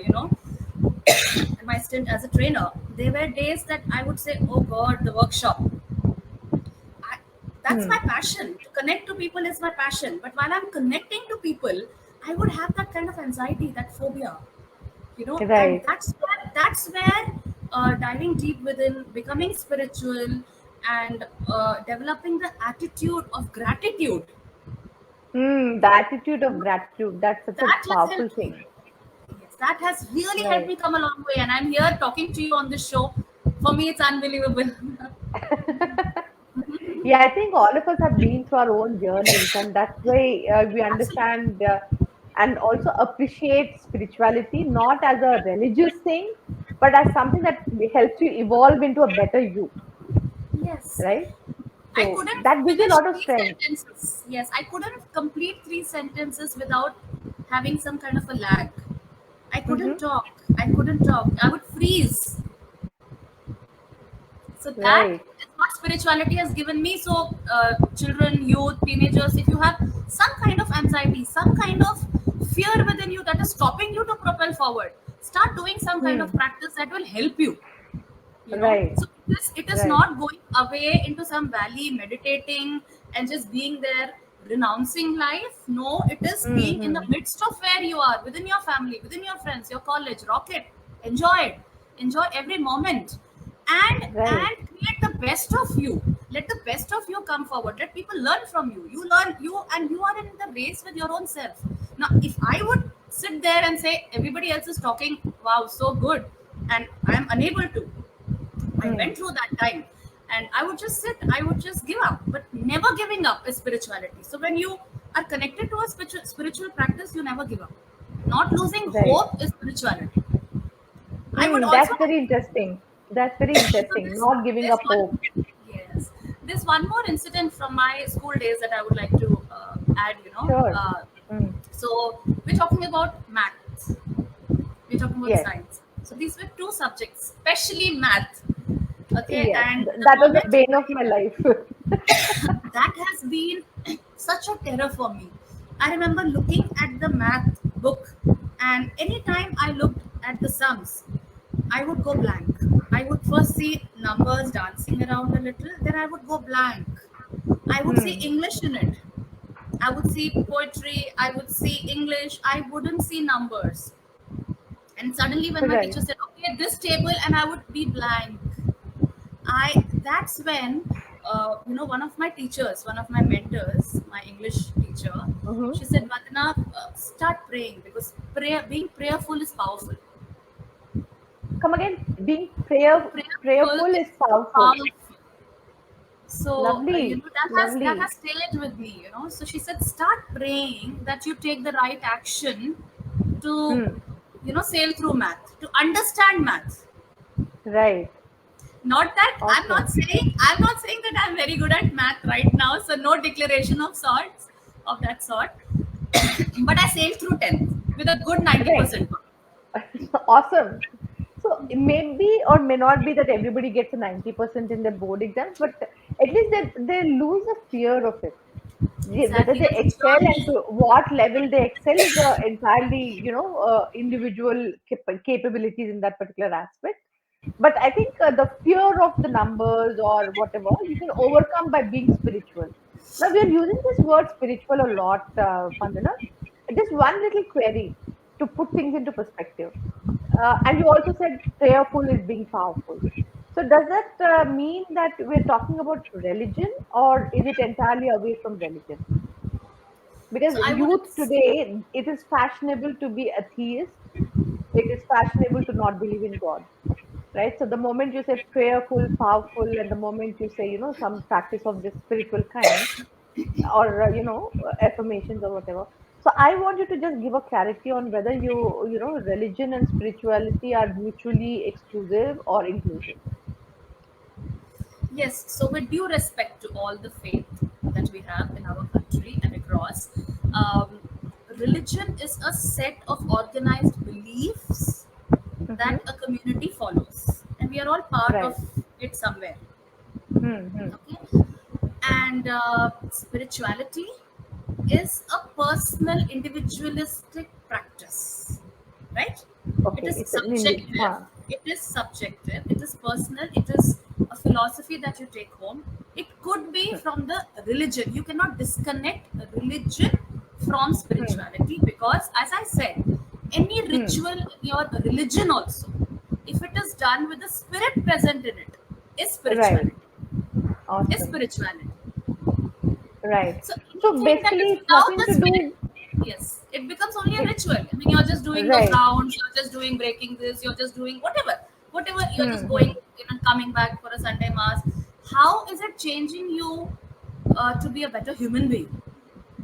B: you know, my stint as a trainer, there were days that I would say, oh God, the workshop. I, that's
A: Hmm.
B: my passion. To connect to people is my passion. But while I'm connecting to people, I would have that kind of anxiety, that phobia, and
A: Right.
B: that's where diving deep within, becoming spiritual, and developing the attitude of gratitude,
A: Hmm. The attitude of gratitude. That's such a
B: that has
A: powerful
B: helped me.
A: thing.
B: Yes, that has really helped
A: Right.
B: me come a long way, and I'm here talking to you on this show. For me, it's unbelievable.
A: Yeah, I think all of us have been through our own journeys, and that's why we
B: Absolutely.
A: understand and also appreciate spirituality not as a religious thing, but as something that helps you evolve into a better you,
B: Yes.
A: right?
B: I
A: So
B: couldn't
A: that gives you a
B: finish
A: lot of
B: three
A: strength.
B: sentences. Yes, I couldn't complete three sentences without having some kind of a lag. I couldn't
A: Hmm.
B: talk. I couldn't talk. I would freeze. So that
A: Right.
B: is what spirituality has given me. So, children, youth, teenagers, if you have some kind of anxiety, some kind of fear within you that is stopping you to propel forward, start doing some kind of
A: Hmm.
B: practice that will help you.
A: Right.
B: So it is
A: Right.
B: not going away into some valley, meditating and just being there, renouncing life. No, it is being in the
A: Hmm.
B: midst of where you are, within your family, within your friends, your college. Rock it, enjoy it, enjoy every moment, and
A: Right.
B: and create the best of you. Let the best of you come forward. Let people learn from you. You learn, and you are in the race with your own self. Now, if I would sit there and say everybody else is talking, wow, so good, and I am unable to, I
A: Hmm.
B: went through that time, and I would just sit, I would just give up. But never giving up is spirituality. So when you are connected to a spiritual practice, you never give up. Not losing
A: Right.
B: hope is spirituality. I would
A: Hmm.
B: also
A: That's very
B: like to,
A: interesting. That's very
B: so
A: interesting. Not giving
B: this
A: up
B: one,
A: hope.
B: yes, this one more incident from my school days that I would like to add.
A: Sure. Hmm.
B: So we're talking about maths. We're talking about
A: Yes.
B: science. So these were two subjects, especially math. Okay,
A: Yes.
B: and the
A: That was the
B: moment
A: bane of my life.
B: that has been such a terror for me. I remember looking at the math book, and anytime I looked at the sums, I would go blank. I would first see numbers dancing around a little, then I would go blank. I would see
A: Hmm.
B: English in it. I would see poetry, I would see English, I wouldn't see numbers. And suddenly, when my
A: Right.
B: teacher said, okay, this table, and I would be blank. That's when one of my teachers, one of my mentors, my English teacher,
A: Mm-hmm.
B: she said, Vandana, start praying, because being prayerful is powerful.
A: Come again. Being
B: Prayerful
A: prayerful
B: is
A: is powerful.
B: powerful. So
A: Lovely.
B: that has
A: Lovely.
B: stayed with me. So she said, start praying that you take the right action to
A: Hmm.
B: sail through math, to understand math.
A: Right.
B: Not that i'm
A: Awesome.
B: not saying i'm not saying that I'm very good at math right now, so no declaration of that sort. But I sailed through 10th with a good
A: Right.
B: 90%.
A: Awesome. So it may be or may not be that everybody gets a 90% in their board exams, but at least they lose the fear of it. Whether
B: Exactly,
A: they
B: there's a
A: excel and
B: journey.
A: to what level they excel is entirely, individual capabilities in that particular aspect. But I think the fear of the numbers or whatever you can overcome by being spiritual. Now we are using this word spiritual a lot, Vandana. Just one little query to put things into perspective. And you also said prayerful is being powerful. So does that mean that we're talking about religion, or is it entirely away from religion? Because
B: So I wouldn't.
A: youth today, it is fashionable to be atheist. It is fashionable to not believe in God, right? So the moment you say prayerful, powerful, and the moment you say, some practice of this spiritual kind, or affirmations or whatever. So I want you to just give a clarity on whether religion and spirituality are mutually exclusive or inclusive.
B: Yes, so with due respect to all the faith that we have in our country and across, um, religion is a set of organized beliefs
A: Hmm.
B: that a community follows, and we are all part
A: Right.
B: of it somewhere.
A: Hmm.
B: Okay, and spirituality. is a personal, individualistic practice, right? It
A: Okay,
B: is
A: it's an
B: subjective. It is subjective. It is personal. It is a philosophy that you take home. It could be from the religion. You cannot disconnect religion from
A: hmm,
B: spirituality because, as I said, any
A: hmm,
B: ritual in your religion also, if it is done with the spirit present in it, is
A: right,
B: spirituality. Is
A: awesome,
B: spirituality.
A: right.
B: So
A: So
B: anything that is
A: basically, it's
B: without
A: nothing
B: the
A: to
B: spirit,
A: do.
B: yes, it becomes only a
A: It,
B: ritual. I mean, you're just doing those
A: right.
B: rounds, you're just doing breaking this, you're just doing whatever. You're just
A: Hmm,
B: going,
A: hmm,
B: coming back for a Sunday mass. How is it changing you to be a better human being?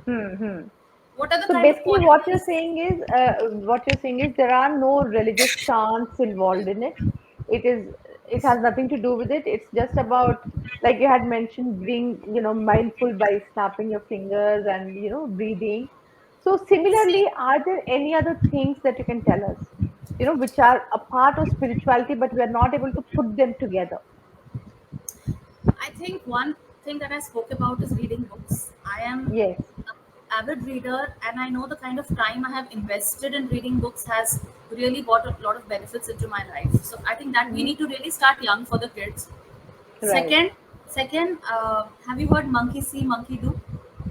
A: hmm, hmm.
B: What are the
A: So
B: kind of
A: basically,
B: qualities?
A: what you're saying is there are no religious chants involved in it. It is, it has nothing to do with it. It's just about, like you had mentioned, being, mindful by snapping your fingers and, breathing. So
B: See,
A: similarly, are there any other things that you can tell us, which are a part of spirituality, but we are not able to put them together?
B: I think one thing that I spoke about is reading books. I am
A: Yes.
B: an avid reader, and I know the kind of time I have invested in reading books has really brought a lot of benefits into my life. So I think that we
A: Mhm.
B: need to really start young for the kids.
A: Right.
B: Second, have you heard monkey see, monkey do?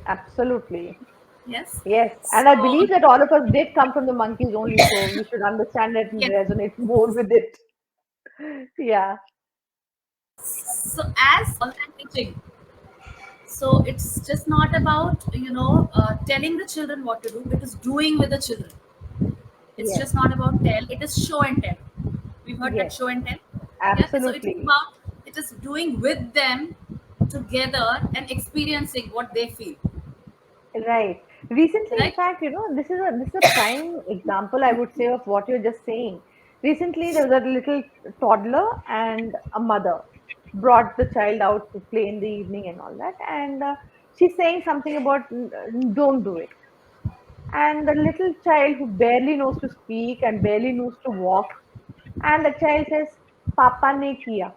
A: Absolutely.
B: Yes.
A: Yes, and I
B: So
A: believe that all of us did come from the monkeys only, so we should understand it and
B: yes.
A: resonate more with it. Yeah.
B: So as online teaching, so it's just not about telling the children what to do. It is doing with the children. It's
A: Yes.
B: just not about tell. It is show and tell. We've heard that
A: Yes.
B: show and tell. Yeah. So it is
A: Absolutely.
B: about, it is doing with them together and experiencing what they feel.
A: Right. Recently, in
B: Right.
A: fact, this is a prime example, I would say, of what you're just saying. Recently, there was a little toddler and a mother brought the child out to play in the evening and all that, and she's saying something about don't do it. And the little child who barely knows to speak and barely knows to walk, and the child says, Papa ne kiya.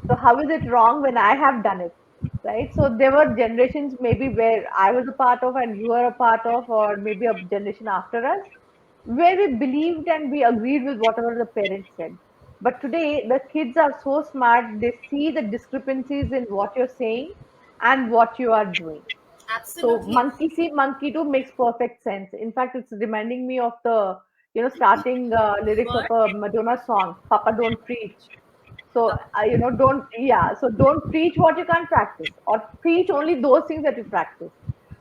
A: So how is it wrong when I have done it? Right? So there were generations maybe where I was a part of and you are a part of, or maybe a generation after us, where we believed and we agreed with whatever the parents said. But today, the kids are so smart, they see the discrepancies in what you're saying and what you are doing. So
B: Absolutely.
A: monkey see, monkey do makes perfect sense. In fact, it's reminding me of the, starting lyrics of
B: Word.
A: a Madonna song, Papa Don't Preach. So,
B: Uh,
A: don't preach what you can't practice or preach only those things that you practice.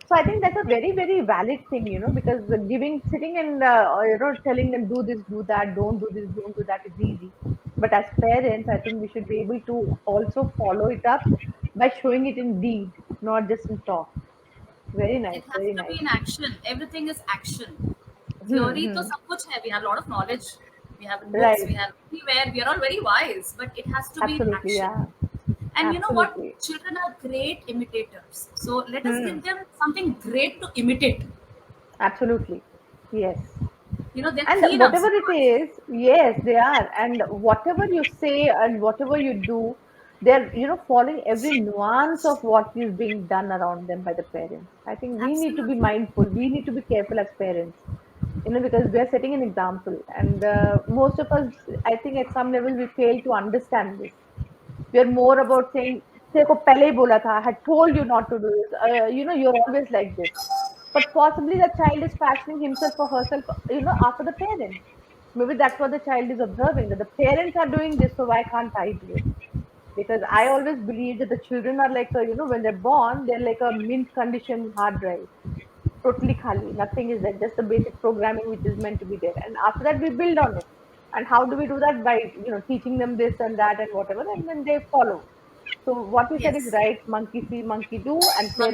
A: So I think that's a very, very valid thing, because the sitting and, telling them do this, do that, don't do this, don't do that is easy. But as parents, I think we should be able to also follow it up by showing it in deed, not just in talk. Very
B: it
A: nice,
B: has
A: very
B: to be
A: nice.
B: in action. Everything is action.
A: Hmm,
B: Theory to
A: hmm.
B: सब कुछ है. We have a lot of knowledge. We have in books.
A: Right.
B: We have everywhere. We are all very wise, but it has to be in
A: Absolutely,
B: action.
A: yeah.
B: And you know what?
A: Absolutely.
B: Children are great imitators. So let us
A: Hmm.
B: give them something great to imitate.
A: Absolutely. Yes.
B: They're
A: And
B: keen
A: whatever it
B: observers.
A: is, yes, they are. And whatever you say and whatever you do, they're, following every nuance of what is being done around them by the parents. I think we need to be
B: Absolutely.
A: mindful. We need to be careful as parents, because we are setting an example. And most of us, I think at some level, we fail to understand this. We are more about saying, "तेरे को पहले ही बोला था, I had told you not to do this. You're always like this." But possibly the child is fashioning himself or herself, after the parents. Maybe that's what the child is observing, that the parents are doing this, so why can't I do it? Because I always believe that the children are like, when they're born, they're like a mint condition hard drive, totally khali. Nothing is there, just the basic programming which is meant to be there. And after that, we build on it. And how do we do that? By, teaching them this and that and whatever, and then they follow. So what you said is
B: Yes.
A: right. Monkey see, monkey do, and
B: Monkey.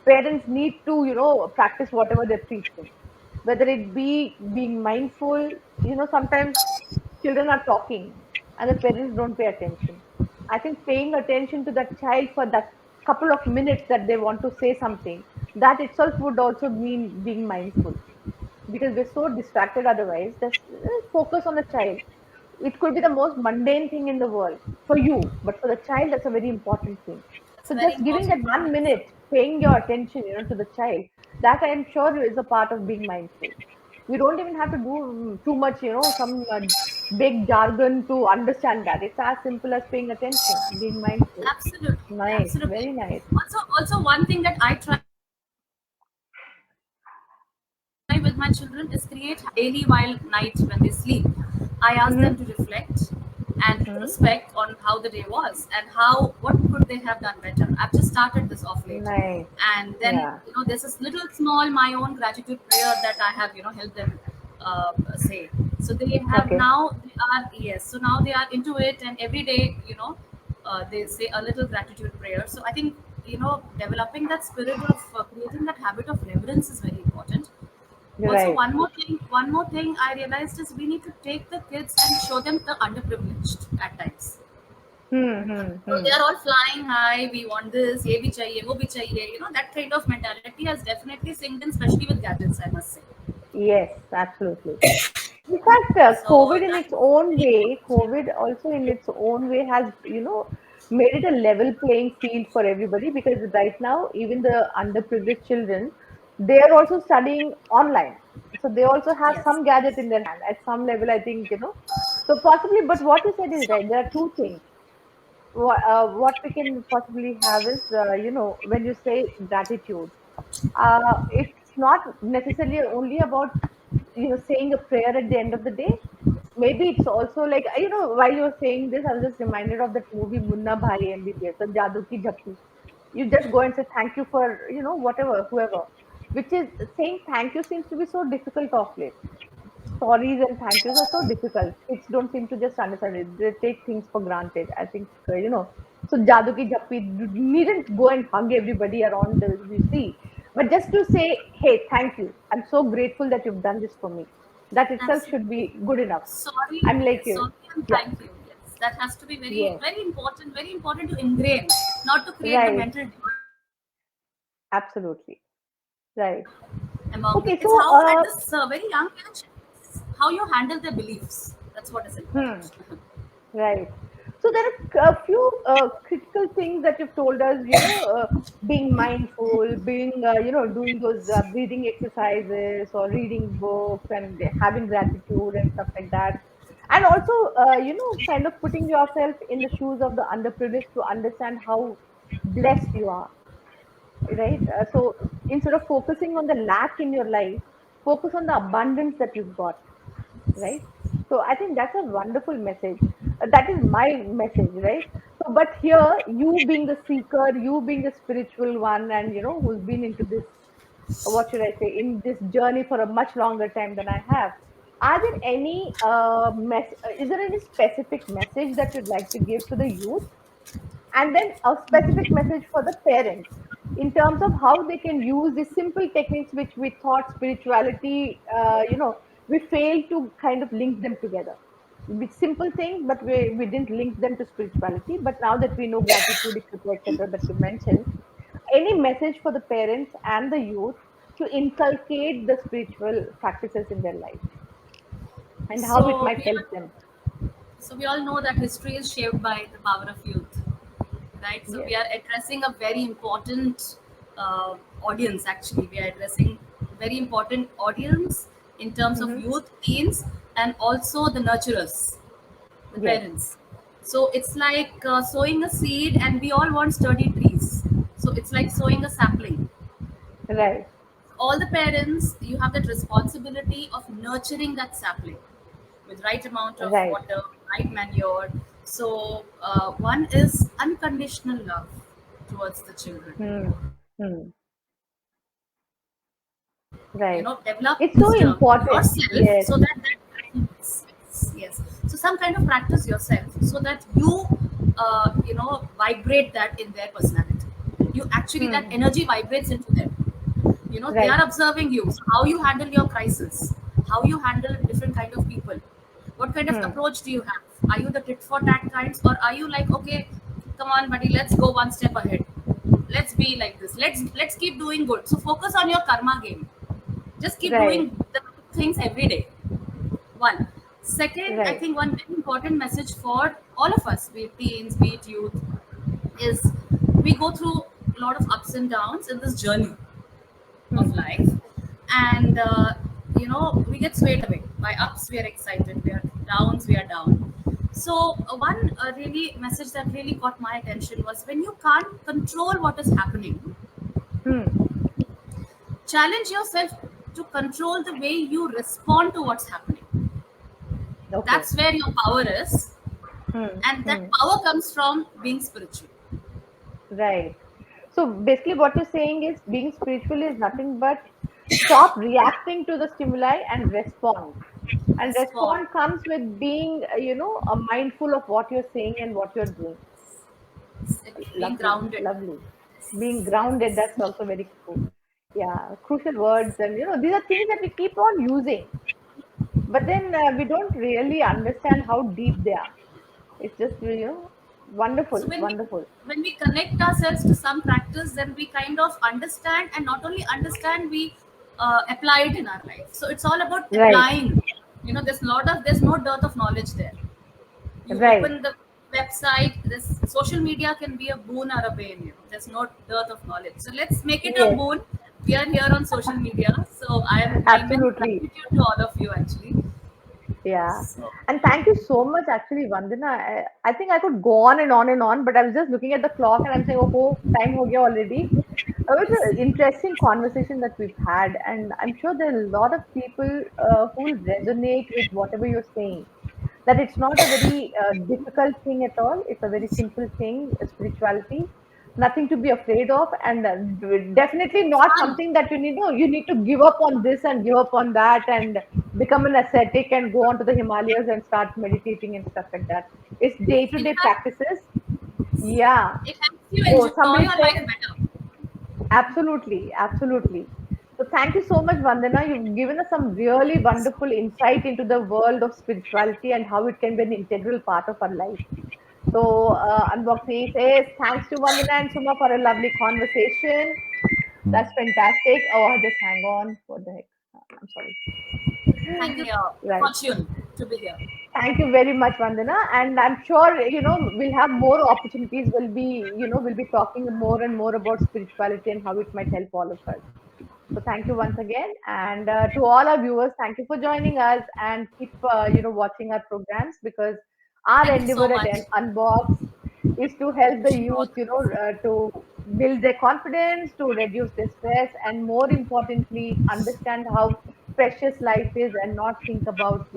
A: parents need to, practice whatever they're preaching. Whether it be being mindful, sometimes children are talking and the parents don't pay attention. I think paying attention to that child for that couple of minutes that they want to say something, that itself would also mean being mindful, because we're so distracted otherwise. Just focus on the child. It could be the most mundane thing in the world for you, but for the child, that's a very important thing.
B: It's
A: So
B: very
A: just giving that
B: important.
A: one minute. paying your attention, to the child, that I'm sure is a part of being mindful. We don't even have to do too much, some big jargon to understand that. It's as simple as paying attention, being mindful.
B: Absolutely,
A: Nice, very
B: absolutely.
A: nice.
B: Also, one thing that I try with my children is create daily while night when they sleep. I ask them to reflect and introspect
A: Mm-hmm.
B: on how the day was and
A: Mm-hmm.
B: what could they have done better. I've just started this off late, and then
A: Nice.
B: there's this little
A: Yeah.
B: small my own gratitude prayer that I have helped them say. So they have now
A: Okay.
B: they are, yes, so now they are into it, and every day, they say a little gratitude prayer. So I think, developing that spirit of creating that habit of reverence is very important. Also,
A: Right.
B: one more thing I realized is we need to take the kids and show them the underprivileged at times.
A: Hmm. Hmm.
B: So
A: Hmm.
B: they are all flying high. We want this, ye bhi chahiye, wo bhi chahiye. That kind of mentality has definitely synced in, especially with gadgets, I must say.
A: Yes, absolutely. In fact,
B: So
A: COVID in
B: that
A: its own way, COVID also in its own way has, made it a level playing field for everybody, because right now, even the underprivileged children, they are also studying online. So they also have
B: yes.
A: some gadget in their hand at some level, I think, So possibly, but what you said is right. There are two things. What we can possibly have is, when you say gratitude, it's not necessarily only about, saying a prayer at the end of the day. Maybe it's also like, while you were saying this, I was just reminded of that movie Munna Bhai MBBS, the Jadoo Ki Jhappi. You just go and say thank you for, whatever, whoever. Which is saying thank you seems to be so difficult of late. Sorries and thank yous are so difficult. Kids don't seem to just understand it. They take things for granted. I think, So Jadoo Ki Jhappi, you needn't go and hug everybody around you see. But just to say, hey, thank you. I'm so grateful that you've done this for me. That itself should
B: Absolutely.
A: be good enough.
B: Sorry,
A: I'm like
B: yes,
A: you.
B: sorry and
A: Yeah.
B: thank you. Yes, that has to be very,
A: Yes.
B: very important to ingrain, not to create the
A: Right.
B: mental divide
A: Absolutely. Right.
B: among the
A: Okay.
B: kids.
A: So,
B: How at this very young age, how you handle their beliefs. That's what is
A: hmm.
B: important.
A: Right. So there are a few critical things that you've told us, being mindful, being, doing those breathing exercises or reading books and having gratitude and stuff like that. And also, kind of putting yourself in the shoes of the underprivileged to understand how blessed you are, right? So instead of focusing on the lack in your life, focus on the abundance that you've got, right? So I think that's a wonderful message. That is my message, right? So, but here, you being the seeker, you being the spiritual one, and who's been into this, what should I say, in this journey for a much longer time than I have. Are there any is there any specific message that you'd like to give to the youth, and then a specific message for the parents in terms of how they can use these simple techniques which we thought spirituality, we failed to kind of link them together with simple things, but we didn't link them to spirituality. But now that we know gratitude, etc., that you mentioned, any message for the parents and the youth to inculcate the spiritual practices in their life and how it
B: So
A: might
B: we
A: help
B: are,
A: them?
B: so we all know that history is shaped by the power of youth, right? So
A: Yes.
B: we are addressing a very important audience. Actually, we are addressing very important audience in terms of
A: Hmm.
B: youth, teens, and also the nurturers, the
A: Yes.
B: parents. So it's like sowing a seed, and we all want sturdy trees. So it's like sowing a sapling.
A: Right.
B: All the parents, you have that responsibility of nurturing that sapling with right amount of
A: Right.
B: water, right manure. So one is unconditional love towards the children.
A: Hmm. Hmm. Right.
B: Develop
A: It's so
B: wisdom
A: important.
B: yourself
A: Yes.
B: so that yes. So some kind of practice yourself so that you vibrate that in their personality. You actually, that
A: Hmm.
B: energy vibrates into them. They
A: Right.
B: are observing you. So how you handle your crisis, how you handle different kind of people, what kind of
A: Hmm.
B: approach do you have? Are you the tit for tat kinds, or are you like, okay, come on buddy, let's go one step ahead, let's be like this, let's keep doing good. So focus on your karma game. Just keep
A: Right.
B: doing the things every day. One. Second, I
A: Right.
B: think one very important message for all of us, be it teens, be it youth, is we go through lot of ups and downs in this journey of
A: Hmm.
B: life, and we get swayed away by ups. We are excited. We are downs. We are down. So one really message that really caught my attention was, when you can't control what is happening,
A: Hmm.
B: challenge yourself to control the way you respond to what's happening.
A: Okay.
B: That's where your power is,
A: Hmm.
B: and that
A: Hmm.
B: power comes from being spiritual.
A: Right. So basically, what you're saying is being spiritual is nothing but stop reacting to the stimuli and respond. And
B: Respond.
A: respond comes with being, mindful of what you're saying and what you're doing.
B: Being
A: Lovely,
B: grounded.
A: lovely. Being grounded, that's also very cool. Yeah, crucial words. And, these are things that we keep on using. But then we don't really understand how deep they are. It's just,
B: So
A: wonderful,
B: when we
A: wonderful.
B: when we connect ourselves to some practice, then we kind of understand, and not only understand, we apply it in our life. So it's all about
A: Right,
B: applying. There's no dearth of knowledge there. You
A: right.
B: open the website. This social media can be a boon or a bane. There's no dearth of knowledge. So let's make it a
A: Yes,
B: boon. We are here on social media, so I immense
A: absolutely.
B: gratitude to all of you actually.
A: Yeah.
B: So
A: And thank you so much, actually, Vandana. I think I could go on and on and on, but I was just looking at the clock and I'm saying, oh, time ho gaya already. It was
B: yes,
A: an interesting conversation that we've had, and I'm sure there are a lot of people who will resonate with whatever you're saying. That it's not a very difficult thing at all. It's a very simple thing, spirituality, nothing to be afraid of, and definitely
B: it's
A: not
B: fun.
A: something that you need to give up on this and give up on that and become an ascetic and go on to the Himalayas and start meditating and stuff like that. It's day to
B: In
A: day
B: fact,
A: practices. Yeah.
B: it helps you
A: Oh,
B: enjoy
A: somebody
B: your life
A: said
B: better.
A: absolutely, absolutely. So thank you so much, Vandana. You've given us some really wonderful insight into the world of spirituality and how it can be an integral part of our life. So Unboxing says thanks to Vandana and Suma for a lovely conversation. That's fantastic. Oh, just hang on. What the heck? I'm sorry.
B: Thank you.
A: Right.
B: Fortune to be here.
A: Thank you very much, Vandana. And I'm sure, we'll have more opportunities. We'll be talking more and more about spirituality and how it might help all of us. So thank you once again. And to all our viewers, thank you for joining us and keep, watching our programs because our
B: Thank you so
A: endeavor at
B: much.
A: Unbox is to help the youth, to build their confidence, to reduce their stress, and more importantly, understand how precious life is and not think about,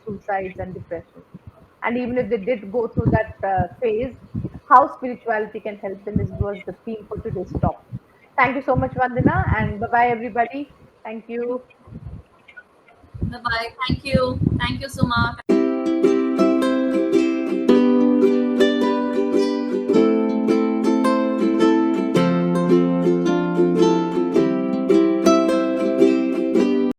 A: suicides and depression. And even if they did go through that phase, how spirituality can help them is was the theme for today's topic. Thank you so much, Vandana, and bye bye, everybody. Thank you.
B: Bye bye. Thank you. Thank you, Suma.